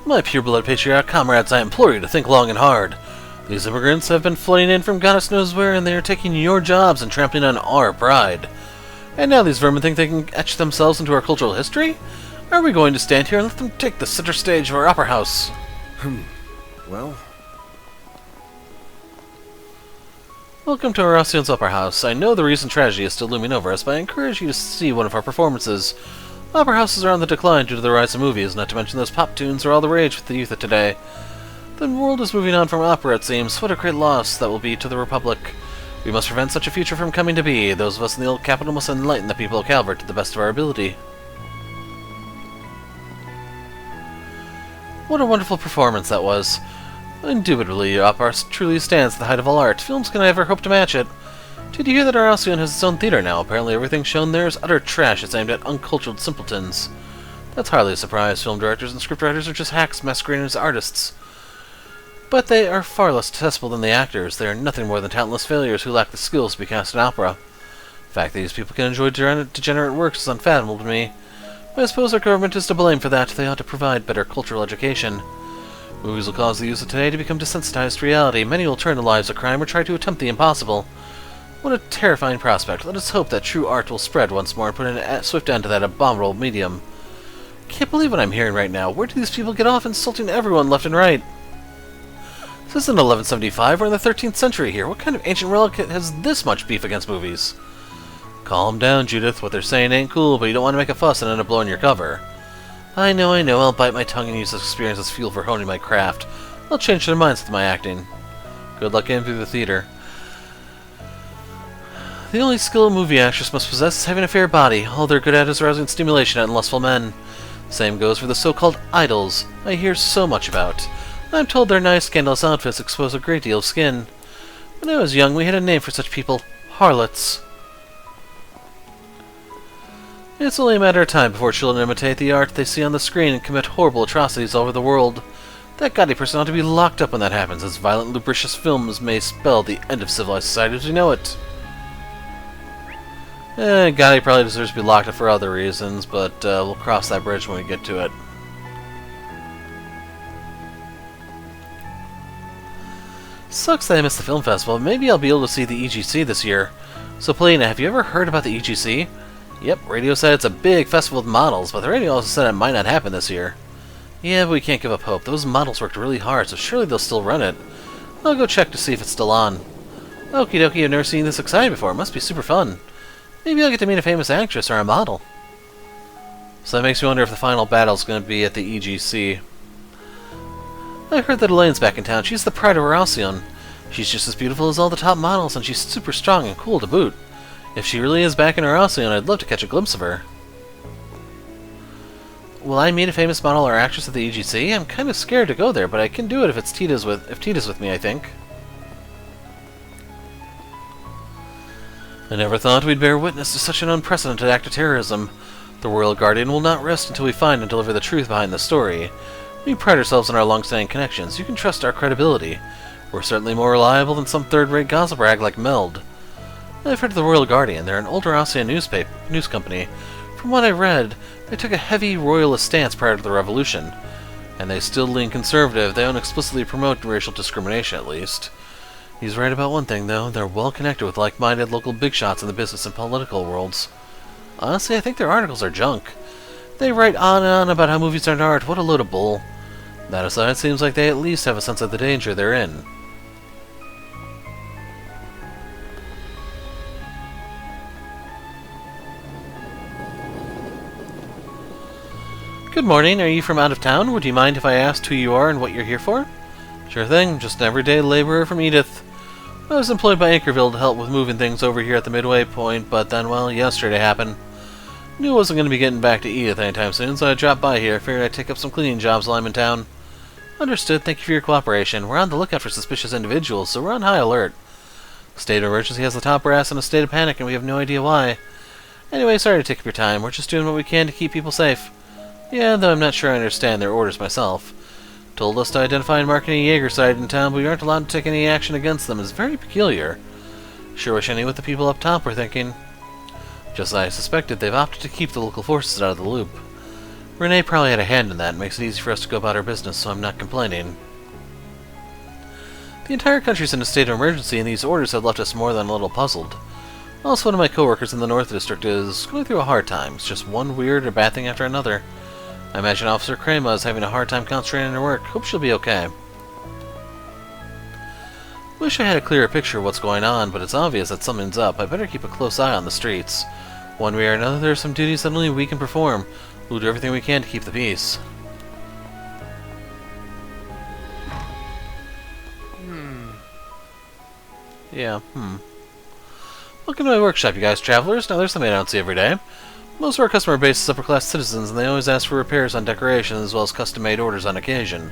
A: My pure-blood patriotic comrades, I implore you to think long and hard. These immigrants have been flooding in from goddess knows where, and they are taking your jobs and trampling on our pride. And now these vermin think they can etch themselves into our cultural history? Are we going to stand here and let them take the center stage of our opera house?
G: Well...
A: Welcome to Oracion's Opera House. I know the recent tragedy is still looming over us, but I encourage you to see one of our performances. Opera houses are on the decline due to the rise of movies, not to mention those pop tunes are all the rage with the youth of today. The world is moving on from opera, it seems. What a great loss that will be to the Republic. We must prevent such a future from coming to be. Those of us in the old capital must enlighten the people of Calvert to the best of our ability. What a wonderful performance that was. Indubitably, opera truly stands at the height of all art. Films can ever hope to match it. Did you hear that Oracion has its own theater now? Apparently everything shown there is utter trash. It's aimed at uncultured simpletons. That's hardly a surprise. Film directors and scriptwriters are just hacks masquerading as artists. But they are far less detestable than the actors. They are nothing more than talentless failures who lack the skills to be cast in opera. The fact that these people can enjoy degenerate works is unfathomable to me. But I suppose our government is to blame for that. They ought to provide better cultural education. Movies will cause the youth of today to become desensitized to reality. Many will turn to lives of crime or try to attempt the impossible. What a terrifying prospect. Let us hope that true art will spread once more and put a swift end to that abominable medium. Can't believe what I'm hearing right now. Where do these people get off insulting everyone left and right? This isn't 1175, we're in the 13th century here. What kind of ancient relic has this much beef against movies? Calm down, Judith. What they're saying ain't cool, but you don't want to make a fuss and end up blowing your cover. I know, I'll bite my tongue and use this experience as fuel for honing my craft. I'll change their minds with my acting. Good luck getting through the theater. The only skill a movie actress must possess is having a fair body. All they're good at is arousing stimulation in lustful men. Same goes for the so-called idols I hear so much about. I'm told their nice, scandalous outfits expose a great deal of skin. When I was young, we had a name for such people. Harlots. It's only a matter of time before children imitate the art they see on the screen and commit horrible atrocities all over the world. That gaudy person ought to be locked up when that happens, as violent, lubricious films may spell the end of civilized society as we know it. Gotti probably deserves to be locked up for other reasons, but we'll cross that bridge when we get to it. Sucks that I missed the film festival. Maybe I'll be able to see the EGC this year. So, Polina, have you ever heard about the EGC? Yep, radio said it's a big festival with models, but the radio also said it might not happen this year. Yeah, but we can't give up hope. Those models worked really hard, so surely they'll still run it. I'll go check to see if it's still on. Okie dokie, I've never seen this exciting before. It must be super fun. Maybe I'll get to meet a famous actress or a model. So that makes me wonder if the final battle's going to be at the EGC. I heard that Elaine's back in town. She's the pride of Oracion. She's just as beautiful as all the top models, and she's super strong and cool to boot. If she really is back in Oracion, I'd love to catch a glimpse of her. Will I meet a famous model or actress at the EGC? I'm kind of scared to go there, but I can do it if Tita's with me, I think. I never thought we'd bear witness to such an unprecedented act of terrorism. The Royal Guardian will not rest until we find and deliver the truth behind the story. We pride ourselves on our long-standing connections. You can trust our credibility. We're certainly more reliable than some third-rate gossip rag like Meld. I've heard of the Royal Guardian. They're an old Oracion news company. From what I read, they took a heavy royalist stance prior to the revolution. And they still lean conservative. They don't explicitly promote racial discrimination, at least. He's right about one thing, though. They're well connected with like-minded local big shots in the business and political worlds. Honestly, I think their articles are junk. They write on and on about how movies aren't art. What a load of bull. That aside, it seems like they at least have a sense of the danger they're in. Good morning. Are you from out of town? Would you mind if I asked who you are and what you're here for? Sure thing. Just an everyday laborer from Edith. I was employed by Anchorville to help with moving things over here at the midway point, but then, well, yesterday happened. Knew I wasn't going to be getting back to Edith anytime soon, so I dropped by here. Figured I'd take up some cleaning jobs while I'm in town. Understood. Thank you for your cooperation. We're on the lookout for suspicious individuals, so we're on high alert. State of emergency has the top brass in a state of panic, and we have no idea why. Anyway, sorry to take up your time. We're just doing what we can to keep people safe. Yeah, though I'm not sure I understand their orders myself. Told us to identify and mark any Jaeger site in town, but we aren't allowed to take any action against them. It's very peculiar. Sure wish I knew what the people up top were thinking. Just as I suspected, they've opted to keep the local forces out of the loop. Renee probably had a hand in that. It makes it easy for us to go about our business, so I'm not complaining. The entire country's in a state of emergency, and these orders have left us more than a little puzzled. Also, one of my coworkers in the North District is going through a hard time. It's just one weird or bad thing after another. I imagine Officer Krema is having a hard time concentrating on her work. Hope she'll be okay. Wish I had a clearer picture of what's going on, but it's obvious that something's up. I better keep a close eye on the streets. One way or another, there are some duties that only we can perform. We'll do everything we can to keep the peace. Welcome to my workshop, you guys travelers. Now, there's something I don't see every day. Most of our customer base is upper-class citizens, and they always ask for repairs on decorations as well as custom-made orders on occasion.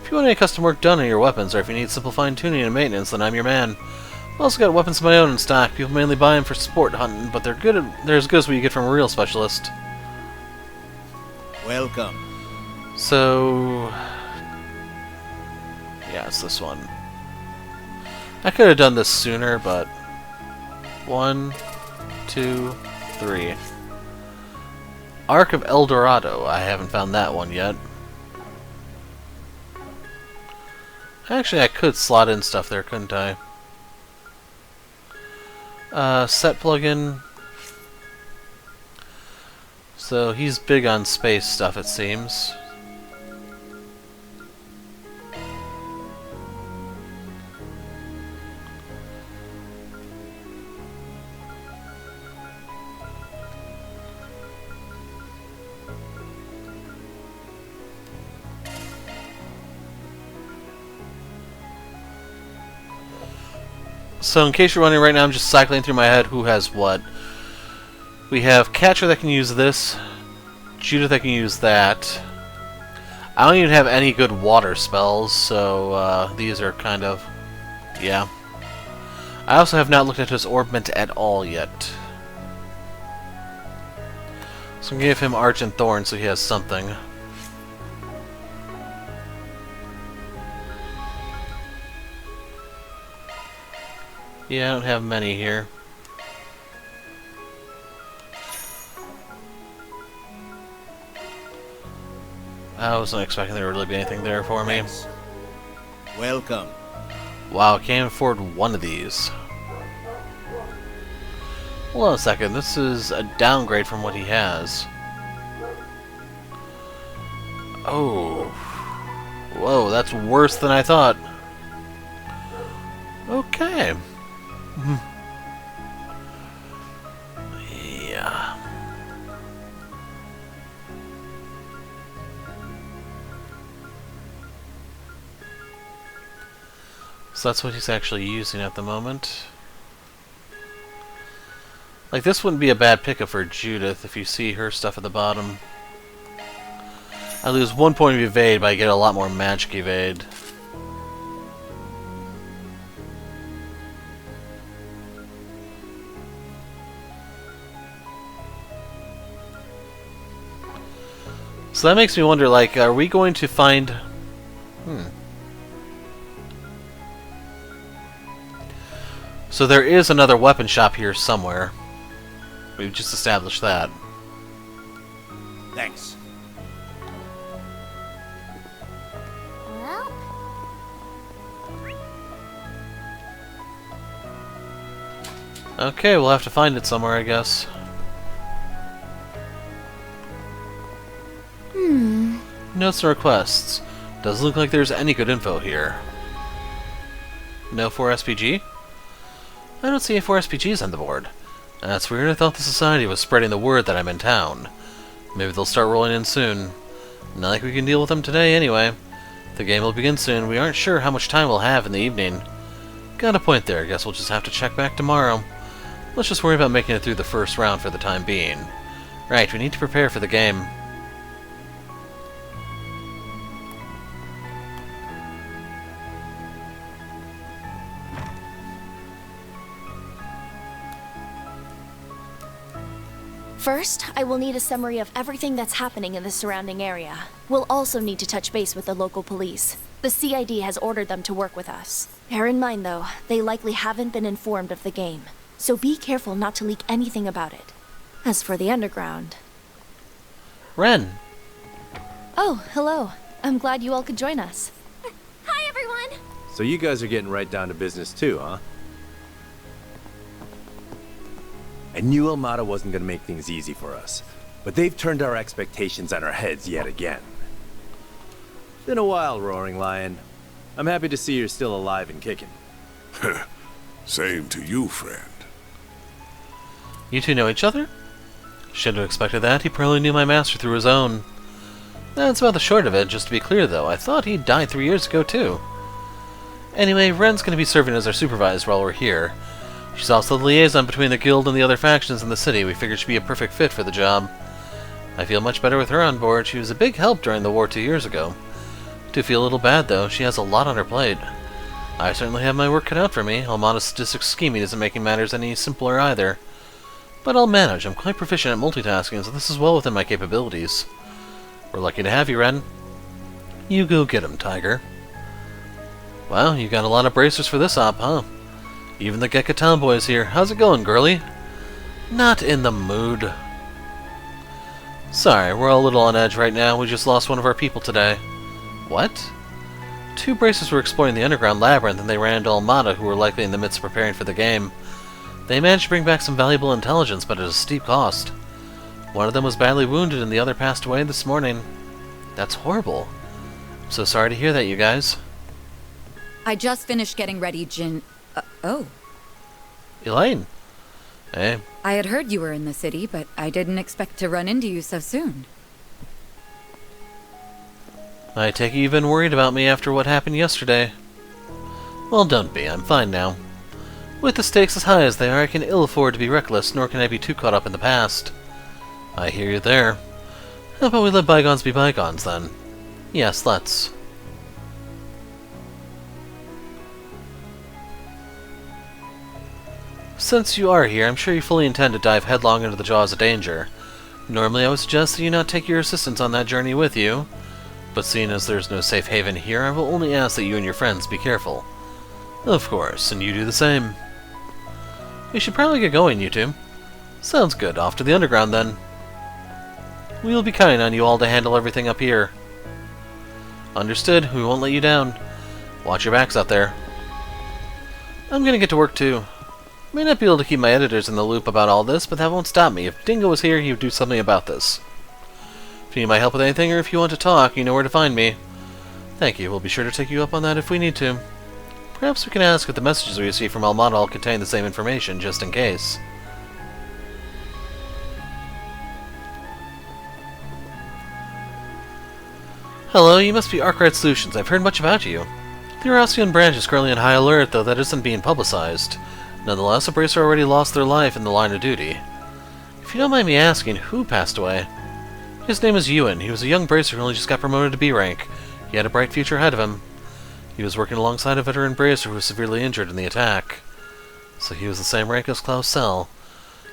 A: If you want any custom work done on your weapons, or if you need simple fine-tuning and maintenance, then I'm your man. I've also got weapons of my own in stock. People mainly buy them for sport hunting, but they're as good as what you get from a real specialist.
D: Welcome.
A: So... yeah, it's this one. I could have done this sooner, but... 1, 2, 3. Ark of El Dorado. I haven't found that one yet. Actually, I could slot in stuff there, couldn't I? Set plugin. So he's big on space stuff, it seems. So in case you're wondering right now, I'm just cycling through my head who has what. We have Catcher that can use this. Judith that can use that. I don't even have any good water spells, so these are kind of... yeah. I also have not looked at his orbment at all yet. So I'm going to give him Arch and Thorn so he has something. Yeah, I don't have many here. I wasn't expecting there would really be anything there for me.
D: Welcome.
A: Wow, I can't afford one of these. Hold on a second, this is a downgrade from what he has. Oh. Whoa, that's worse than I thought. Okay. Yeah. So that's what he's actually using at the moment. Like, this wouldn't be a bad pickup for Judith if you see her stuff at the bottom. I lose 1 point of evade, but I get a lot more magic evade. So that makes me wonder, like, are we going to find... So there is another weapon shop here somewhere. We've just established that.
D: Thanks.
B: Well,
A: Okay, we'll have to find it somewhere, I guess. Notes and requests. Doesn't look like there's any good info here. No 4SPG? I don't see any 4SPGs on the board. That's weird. I thought the Society was spreading the word that I'm in town. Maybe they'll start rolling in soon. Not like we can deal with them today, anyway. The game will begin soon. We aren't sure how much time we'll have in the evening. Got a point there. Guess we'll just have to check back tomorrow. Let's just worry about making it through the first round for the time being. Right, we need to prepare for the game.
I: First, I will need a summary of everything that's happening in the surrounding area. We'll also need to touch base with the local police. The CID has ordered them to work with us. Bear in mind, though, they likely haven't been informed of the game, so be careful not to leak anything about it. As for the underground...
A: Ren!
I: Oh, hello. I'm glad you all could join us.
C: Hi, everyone!
L: So you guys are getting right down to business too, huh? I knew Armada wasn't gonna make things easy for us, but they've turned our expectations on our heads yet again. Been a while, Roaring Lion. I'm happy to see you're still alive and kicking.
W: Same to you, friend.
A: You two know each other? Should have expected that. He probably knew my master through his own. That's about the short of it. Just to be clear, though, I thought he died 3 years ago, too. Anyway, Ren's going to be serving as our supervisor while we're here. She's also the liaison between the guild and the other factions in the city. We figured she'd be a perfect fit for the job. I feel much better with her on board. She was a big help during the war 2 years ago. Do feel a little bad, though. She has a lot on her plate. I certainly have my work cut out for me. Almana's sadistic scheming isn't making matters any simpler either. But I'll manage. I'm quite proficient at multitasking, so this is well within my capabilities. We're lucky to have you, Ren. You go get him, Tiger. Wow, you got a lot of bracers for this op, huh? Even the Gekka Tomboy's here. How's it going, girlie? Not in the mood. Sorry, we're all a little on edge right now. We just lost one of our people today. What? 2 bracers were exploring the underground labyrinth and they ran into Armada, who were likely in the midst of preparing for the game. They managed to bring back some valuable intelligence, but at a steep cost. One of them was badly wounded and the other passed away this morning. That's horrible. I'm so sorry to hear that, you guys.
J: I just finished getting ready, Jin. Oh.
A: Elaine. Hey.
J: I had heard you were in the city, but I didn't expect to run into you so soon.
A: I take it you've been worried about me after what happened yesterday. Well, don't be. I'm fine now. With the stakes as high as they are, I can ill afford to be reckless, nor can I be too caught up in the past. I hear you there. How about we let bygones be bygones, then? Yes, let's. Since you are here, I'm sure you fully intend to dive headlong into the jaws of danger. Normally I would suggest that you not take your assistants on that journey with you, but seeing as there's no safe haven here, I will only ask that you and your friends be careful. Of course, and you do the same. We should probably get going, you two. Sounds good. Off to the underground, then. We'll be counting on you all to handle everything up here. Understood. We won't let you down. Watch your backs out there. I'm gonna get to work, too. May not be able to keep my editors in the loop about all this, but that won't stop me. If Dingo was here, he would do something about this. If you need my help with anything, or if you want to talk, you know where to find me. Thank you. We'll be sure to take you up on that if we need to. Perhaps we can ask if the messages we receive from Armada all contain the same information, just in case. Hello, you must be Arkwright Solutions. I've heard much about you. The Oracion branch is currently on high alert, though that isn't being publicized. Nonetheless, a bracer already lost their life in the line of duty. If you don't mind me asking, who passed away? His name is Ewan. He was a young bracer who only just got promoted to B rank. He had a bright future ahead of him. He was working alongside a veteran bracer who was severely injured in the attack. So he was the same rank as Klaus Sell.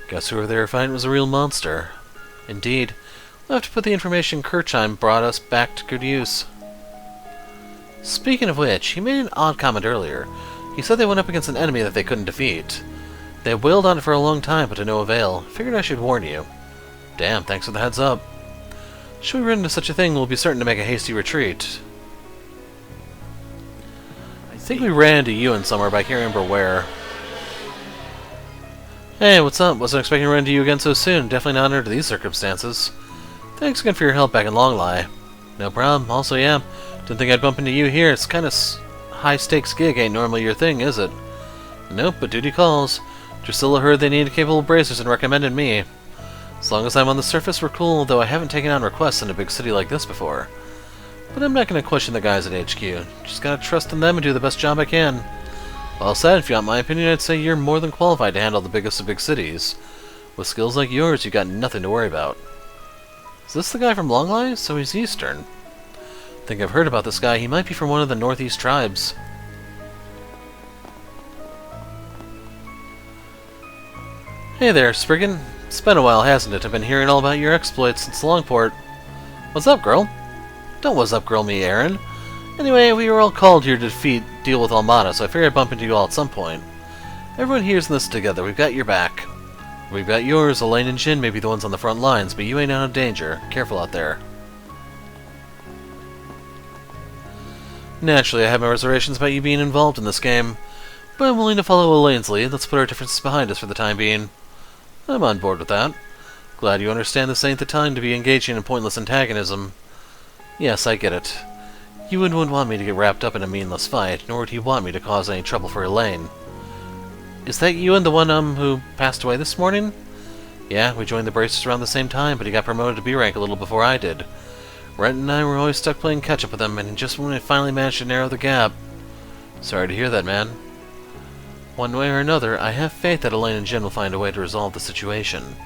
A: Guess whoever they were fighting was a real monster. Indeed. We'll have to put the information Kirchheim brought us back to good use. Speaking of which, he made an odd comment earlier. He said they went up against an enemy that they couldn't defeat. They wailed on it for a long time, but to no avail. Figured I should warn you. Damn, thanks for the heads up. Should we run into such a thing, we'll be certain to make a hasty retreat. I think we ran into Ewan somewhere, but I can't remember where. Hey, what's up? Wasn't expecting to run into you again so soon. Definitely not under these circumstances. Thanks again for your help back in Longlai. No problem. Also, yeah, didn't think I'd bump into you here. It's kind of high-stakes gig. Ain't normally your thing, is it? Nope, but duty calls. Drusilla heard they needed capable bracers and recommended me. As long as I'm on the surface, we're cool, though I haven't taken on requests in a big city like this before. But I'm not going to question the guys at HQ. Just gotta trust in them and do the best job I can. Well said. If you want my opinion, I'd say you're more than qualified to handle the biggest of big cities. With skills like yours, you got nothing to worry about. Is this the guy from Longlai? So he's Eastern. Think I've heard about this guy. He might be from one of the Northeast tribes. Hey there, Spriggan. It's been a while, hasn't it? I've been hearing all about your exploits since Longport. What's up, girl? Don't what's up, girl me, Aaron. Anyway, we were all called here to deal with Almada, so I figured I'd bump into you all at some point. Everyone here's in this together. We've got your back. We've got yours. Elaine and Jin may be the ones on the front lines, but you ain't out of danger. Careful out there. Naturally, I have my reservations about you being involved in this game, but I'm willing to follow Elaine's lead. Let's put our differences behind us for the time being. I'm on board with that. Glad you understand this ain't the time to be engaging in pointless antagonism. Yes, I get it. You wouldn't want me to get wrapped up in a meaningless fight, nor would you want me to cause any trouble for Elaine. Is that you and the one, who passed away this morning? Yeah, we joined the Bracers around the same time, but he got promoted to B rank a little before I did. Rhett and I were always stuck playing catch-up with him, and just when we finally managed to narrow the gap... Sorry to hear that, man. One way or another, I have faith that Elaine and Jin will find a way to resolve the situation.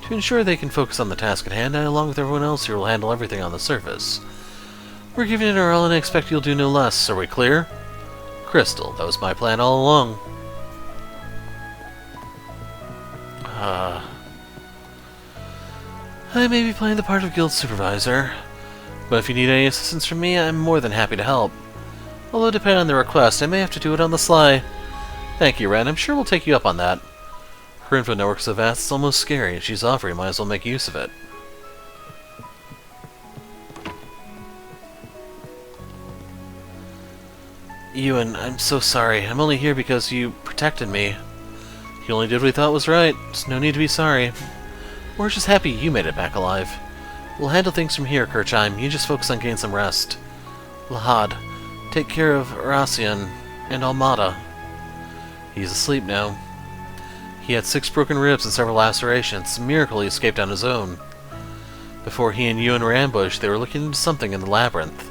A: To ensure they can focus on the task at hand, I, along with everyone else here, will handle everything on the surface. We're giving it our all, and I expect you'll do no less. Are we clear? Crystal, that was my plan all along. I may be playing the part of guild supervisor, but if you need any assistance from me, I'm more than happy to help. Although, depending on the request, I may have to do it on the sly. Thank you, Ren. I'm sure we'll take you up on that. Her info network's so vast, it's almost scary, and she's offering, might as well make use of it. Ewan, I'm so sorry. I'm only here because you protected me. You only did what we thought was right. There's no need to be sorry. We're just happy you made it back alive. We'll handle things from here, Kirchheim. You just focus on getting some rest. Lahad, take care of Oracion and Almada. He's asleep now. He had 6 broken ribs and several lacerations. It's a miracle he escaped on his own. Before he and Ewan were ambushed, they were looking into something in the labyrinth.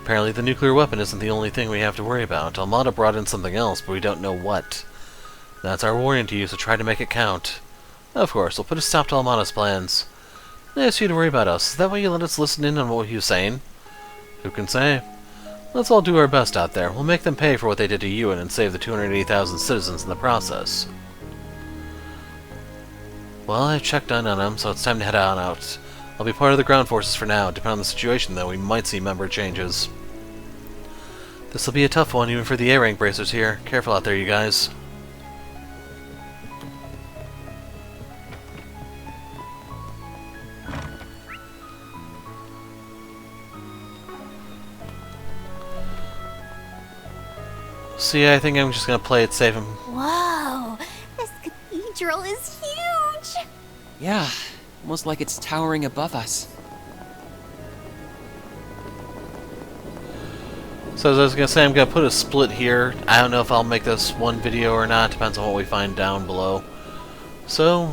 A: Apparently the nuclear weapon isn't the only thing we have to worry about. Almada brought in something else, but we don't know what. That's our warning to you, so try to make it count. Of course, we'll put a stop to Almada's plans. I ask you to worry about us. Is that why you let us listen in on what he was saying? Who can say? Let's all do our best out there. We'll make them pay for what they did to Ewan and save the 280,000 citizens in the process. Well, I've checked in on him, so it's time to head on out. I'll be part of the ground forces for now. Depending on the situation, though, we might see member changes. This'll be a tough one, even for the A-rank bracers here. Careful out there, you guys. See, I think I'm just gonna play it safe and...
B: Whoa! This cathedral is huge!
F: Yeah, almost like it's towering above us.
A: So as I was gonna say, I'm gonna put a split here. I don't know if I'll make this one video or not. Depends on what we find down below. So,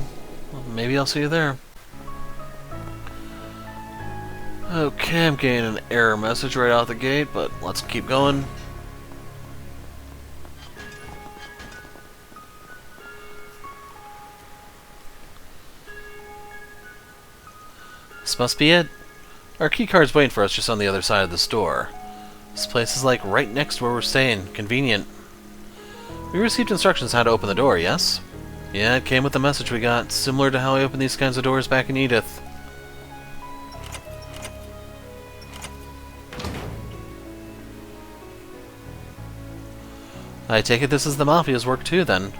A: maybe I'll see you there. Okay, I'm getting an error message right out the gate, but let's keep going. This must be it. Our keycard's waiting for us just on the other side of the store. This place is like right next to where we're staying. Convenient. We received instructions how to open the door, yes? Yeah, it came with the message we got, similar to how I opened these kinds of doors back in Edith. I take it this is the Mafia's work too, then.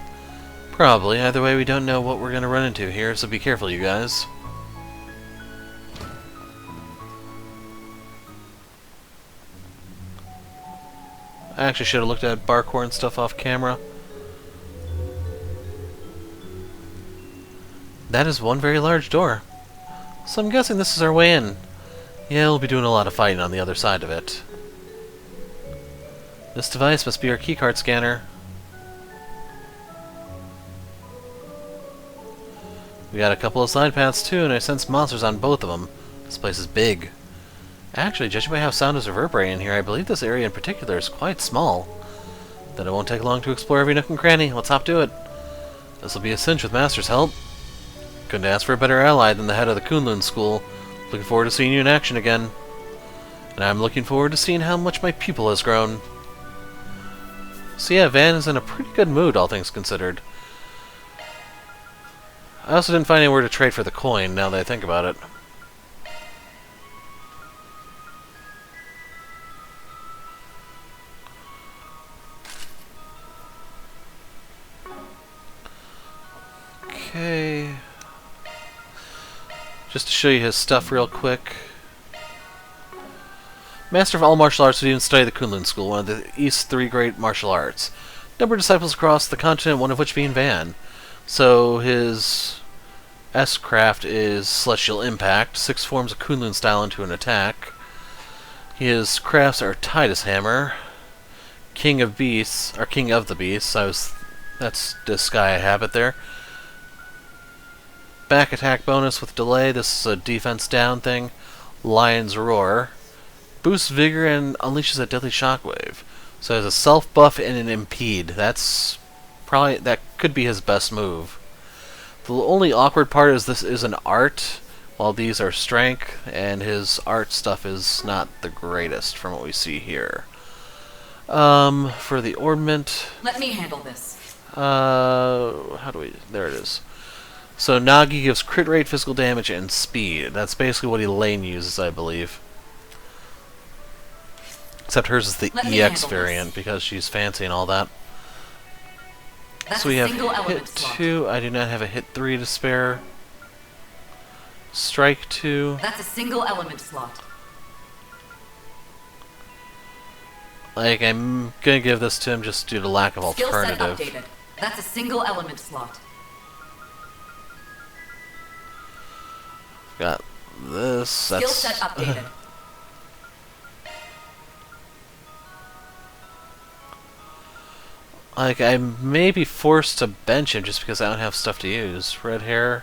A: Probably. Either way, we don't know what we're gonna run into here, so be careful, you guys. I actually should have looked at Barcore and stuff off camera. That is one very large door. So I'm guessing this is our way in. Yeah, we'll be doing a lot of fighting on the other side of it. This device must be our keycard scanner. We got a couple of side paths too, and I sense monsters on both of them. This place is big. Actually, judging by how sound is reverberating here, I believe this area in particular is quite small. Then it won't take long to explore every nook and cranny. Let's hop to it. This'll be a cinch with Master's help. Couldn't ask for a better ally than the head of the Kunlun School. Looking forward to seeing you in action again. And I'm looking forward to seeing how much my pupil has grown. So yeah, Van is in a pretty good mood, all things considered. I also didn't find anywhere to trade for the coin, now that I think about it. Okay. Just to show you his stuff real quick. Master of all martial arts, who even studied the Kunlun School, one of the East's 3 great martial arts. Number of disciples across the continent, one of which being Van. So his S-craft is Celestial Impact, 6 forms of Kunlun style into an attack. His crafts are Titus Hammer, King of Beasts, or King of the Beasts. That's this guy I have it there. Back attack bonus with delay. This is a defense down thing. Lion's Roar. Boosts vigor and unleashes a deadly shockwave. So there's a self buff and an impede. That could be his best move. The only awkward part is this is an art, while these are strength, and his art stuff is not the greatest from what we see here. For the ornament,
J: Let me handle this.
A: there it is. So Nagi gives crit rate, physical damage, and speed. That's basically what Elaine uses, I believe. Except hers is the EX variant because she's fancy and all that. So we have hit 2. I do not have a hit 3 to spare. Strike 2.
J: That's a single element slot.
A: Like, I'm gonna give this to him just due to lack of alternative.
J: Skill set updated. That's a single element slot.
A: Got this.
J: Skill set updated.
A: Like, I may be forced to bench him just because I don't have stuff to use. Red hair.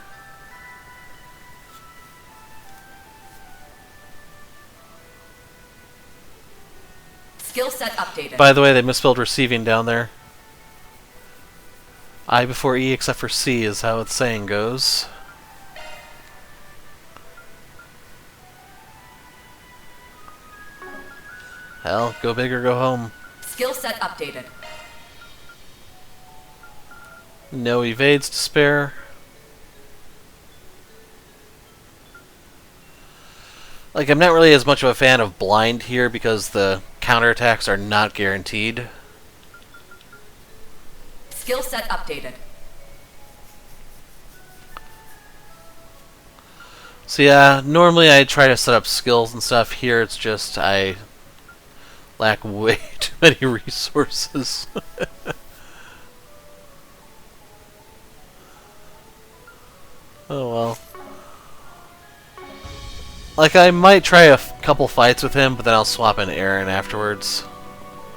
J: Skill set updated.
A: By the way, they misspelled receiving down there. I before E except for C is how its saying goes. Hell, go big or go home.
J: Skill set updated.
A: No evades to spare. Like, I'm not really as much of a fan of blind here because the counterattacks are not guaranteed.
J: Skill set updated.
A: So yeah, normally I try to set up skills and stuff. Here it's just I lack way too many resources. Oh well. Like, I might try a couple fights with him, but then I'll swap in Aaron afterwards.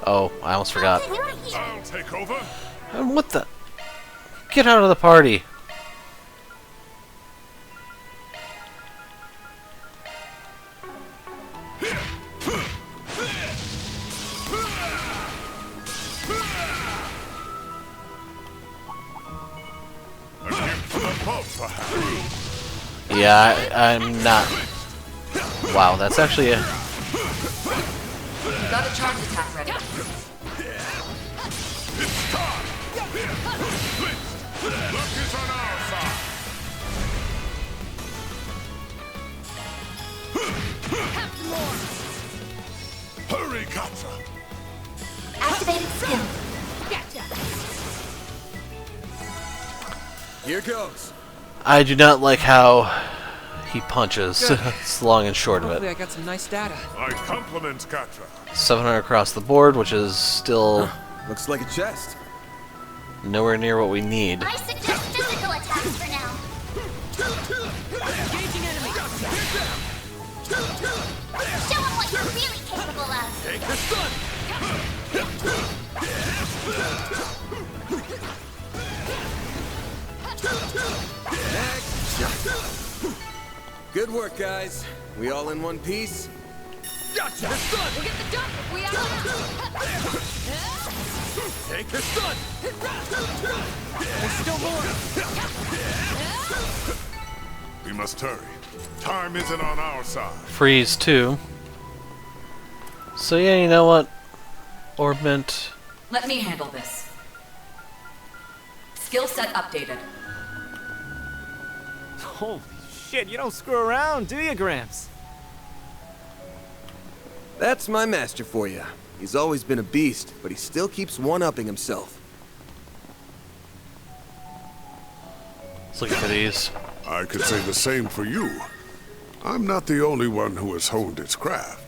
A: Oh, I almost forgot.
W: I'll take over.
A: What the? Get out of the party. Yeah, I'm not. Wow, that's actually a.
J: Got a charge attack ready.
W: Hurry, Katza!
I: Activated skill.
L: Here goes.
A: I do not like how he punches. It's the long and short of
F: Hopefully
A: it.
F: I got some nice data.
W: I compliment Katra.
A: 700 across the board, which is still
L: Looks like a chest.
A: nowhere near what we need.
C: I suggest physical attacks for now.
O: Engaging enemy.
C: Show them what you're really capable of.
O: Take the stun.
L: Good work, guys. We all in one piece?
O: Gotcha. The stun. We'll get the dump if we out. Take the stun. There's still more.
W: We must hurry. Time isn't on our side.
A: Freeze too. So yeah, you know what? Orbment.
J: Let me handle this. Skill set updated.
V: Holy shit, you don't screw around, do you, Gramps?
G: That's my master for you. He's always been a beast, but he still keeps one-upping himself.
A: Let's look for these.
W: I could say the same for you. I'm not the only one who has honed its craft.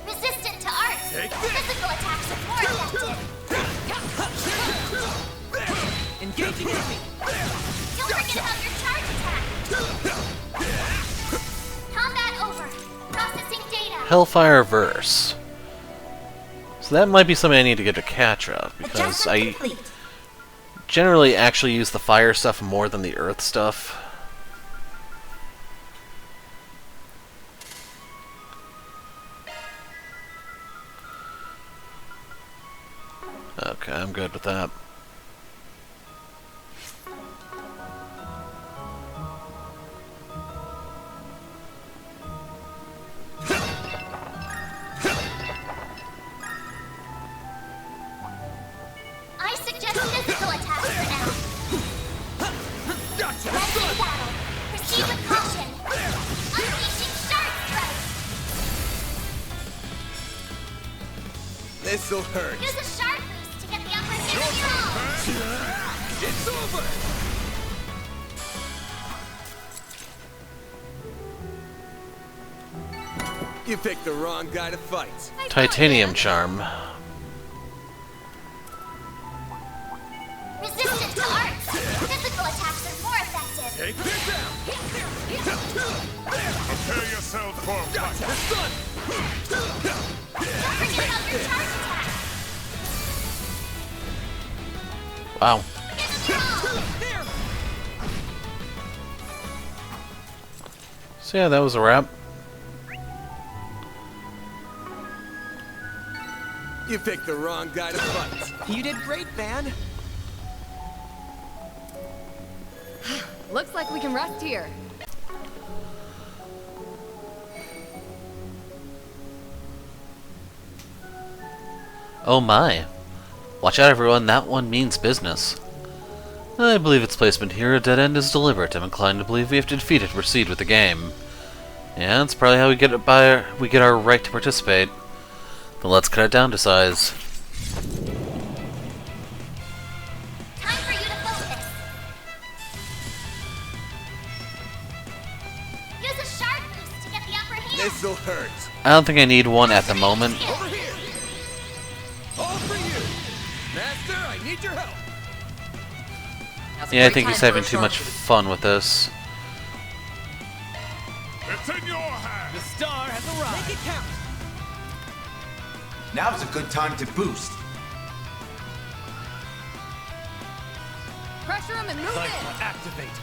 C: Resistant to art. Physical attacks are more effective.
F: Engaging enemy.
C: Don't forget about your charge attack. Combat over. Processing data.
A: Hellfire Verse. So that might be something I need to get to catch up, because I generally actually use the fire stuff more than the earth stuff. Okay, I'm good with that.
C: I suggest physical attack for now.
F: Gotcha!
C: Ready for battle. Proceed with caution. Unleashing Shark Strike.
G: This'll hurt.
C: Use a shark boost to get the upper hand on your own.
F: It's over!
G: You picked the wrong guy to fight.
A: Titanium Charm.
C: Resistant to arts. Physical attacks are more effective.
F: Take this out!
W: Prepare yourself for a fight.
C: Don't forget about your charge attack.
A: Wow. So yeah, that was a wrap.
G: You picked the wrong guy to fight.
F: You did great, Van.
K: Looks like we can rest here.
A: Oh my. Watch out everyone, that one means business. I believe its placement here, a dead end, is deliberate. I'm inclined to believe we have to defeat it to proceed with the game. Yeah, that's probably how we get our right to participate. Then let's cut it down to size.
C: Time for you to focus. Use a shark boost to get the upper hand.
G: This'll hurt.
A: I don't think I need one at the moment.
F: Over here! All for you! Master, I need your help!
A: Yeah, I think he's having too much fun with this.
W: It's in your hands.
F: The star has arrived! Make it count!
M: Now's a good time to boost.
K: Pressure him and move
F: Cypher,
K: in.
F: activate!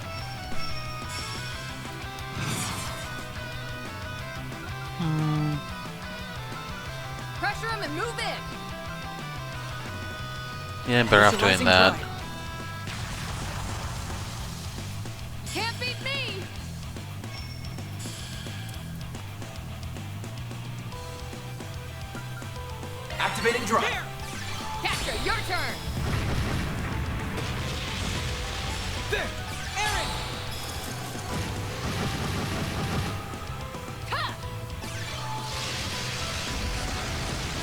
K: Pressure him and move in.
A: Yeah, I'm better off doing that.
K: Can't beat me.
M: Activating drop.
K: Catcher, your turn.
F: There! Aaron!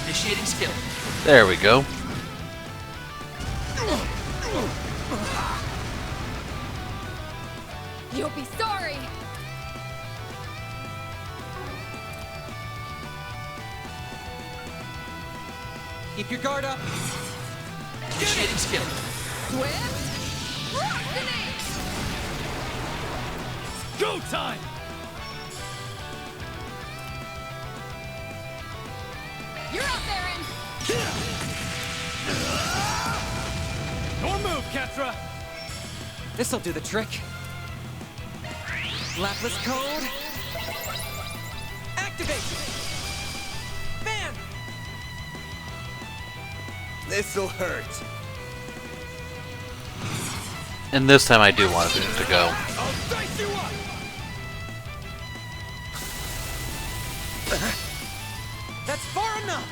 M: Initiating skill.
A: There we go.
K: You'll be sorry.
F: Keep your guard up. Initiating skill.
K: Swift. Procrastinate.
F: Go time!
K: You're up, Aaron.
F: Your move, Ketra! This'll do the trick. Lapless code. Activate! Van!
G: This'll hurt.
A: And this time I do want it to go.
N: That's far enough!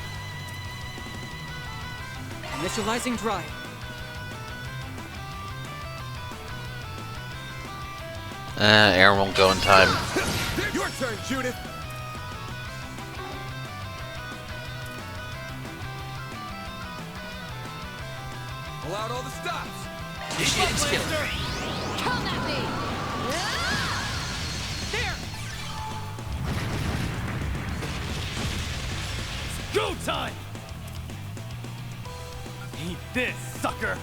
N: Initializing drive.
A: Air won't go in time.
F: Your turn, Judith. Pull out all the stops.
M: Initiating skill.
O: Come at me!
N: There! Go time! Eat this, sucker!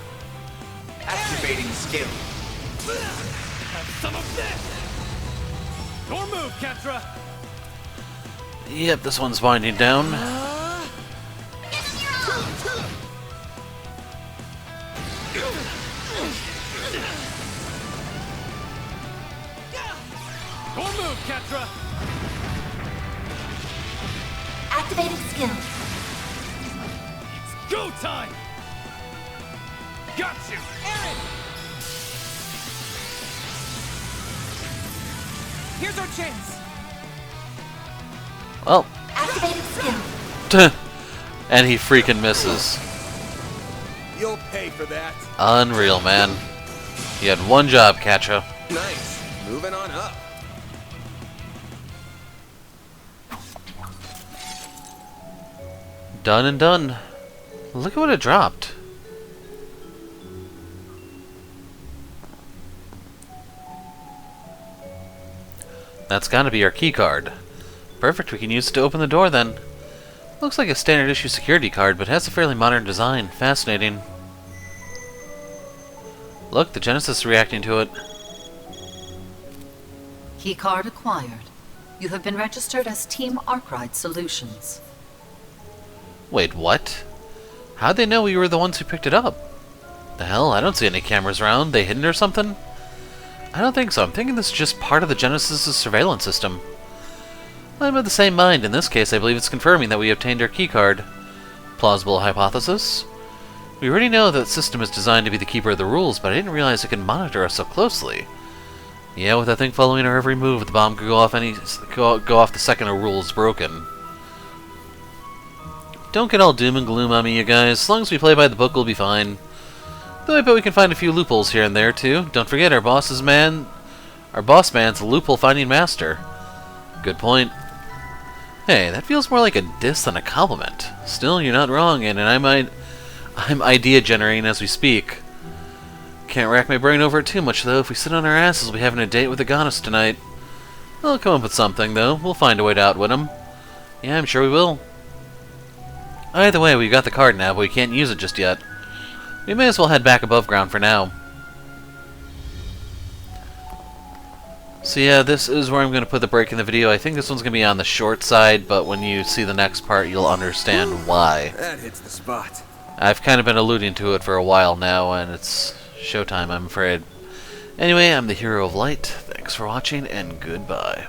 M: Activating skill.
N: Have some of this! Your move, Ketra!
A: Yep, this one's winding down.
N: Your move, Ketra!
O: Activating skill.
N: It's go time! Got you! Aaron! Here's our chance!
A: Well.
O: Activating skill.
A: And he freaking misses.
F: You'll pay for that.
A: Unreal, man. You had one job, Katja.
G: Nice. Moving on up.
A: Done and done. Look at what it dropped. That's gotta be our key card. Perfect, we can use it to open the door then. Looks like a standard issue security card, but has a fairly modern design. Fascinating. Look, the Genesis is reacting to it.
J: Keycard acquired. You have been registered as Team Arkwright Solutions.
A: Wait, what? How'd they know we were the ones who picked it up? The hell, I don't see any cameras around. They hidden or something? I don't think so. I'm thinking this is just part of the Genesis' surveillance system. I'm of the same mind. In this case, I believe it's confirming that we obtained our keycard. Plausible hypothesis? We already know that the system is designed to be the keeper of the rules, but I didn't realize it could monitor us so closely. Yeah, with that thing following our every move, the bomb could go off the second a rule is broken. Don't get all doom and gloom on me, you guys. As long as we play by the book, we'll be fine. Though I bet we can find a few loopholes here and there, too. Don't forget, our boss man's a loophole-finding master. Good point. Hey, that feels more like a diss than a compliment. Still, you're not wrong, and I'm idea generating as we speak. Can't rack my brain over it too much, though. If we sit on our asses, we'll be having a date with the goddess tonight. I'll come up with something, though. We'll find a way to outwit him. Yeah, I'm sure we will. Either way, we've got the card now, but we can't use it just yet. We may as well head back above ground for now. So yeah, this is where I'm going to put the break in the video. I think this one's going to be on the short side, but when you see the next part, you'll understand why.
G: That hits the spot.
A: I've kind of been alluding to it for a while now, and it's showtime, I'm afraid. Anyway, I'm the Hero of Light. Thanks for watching, and goodbye.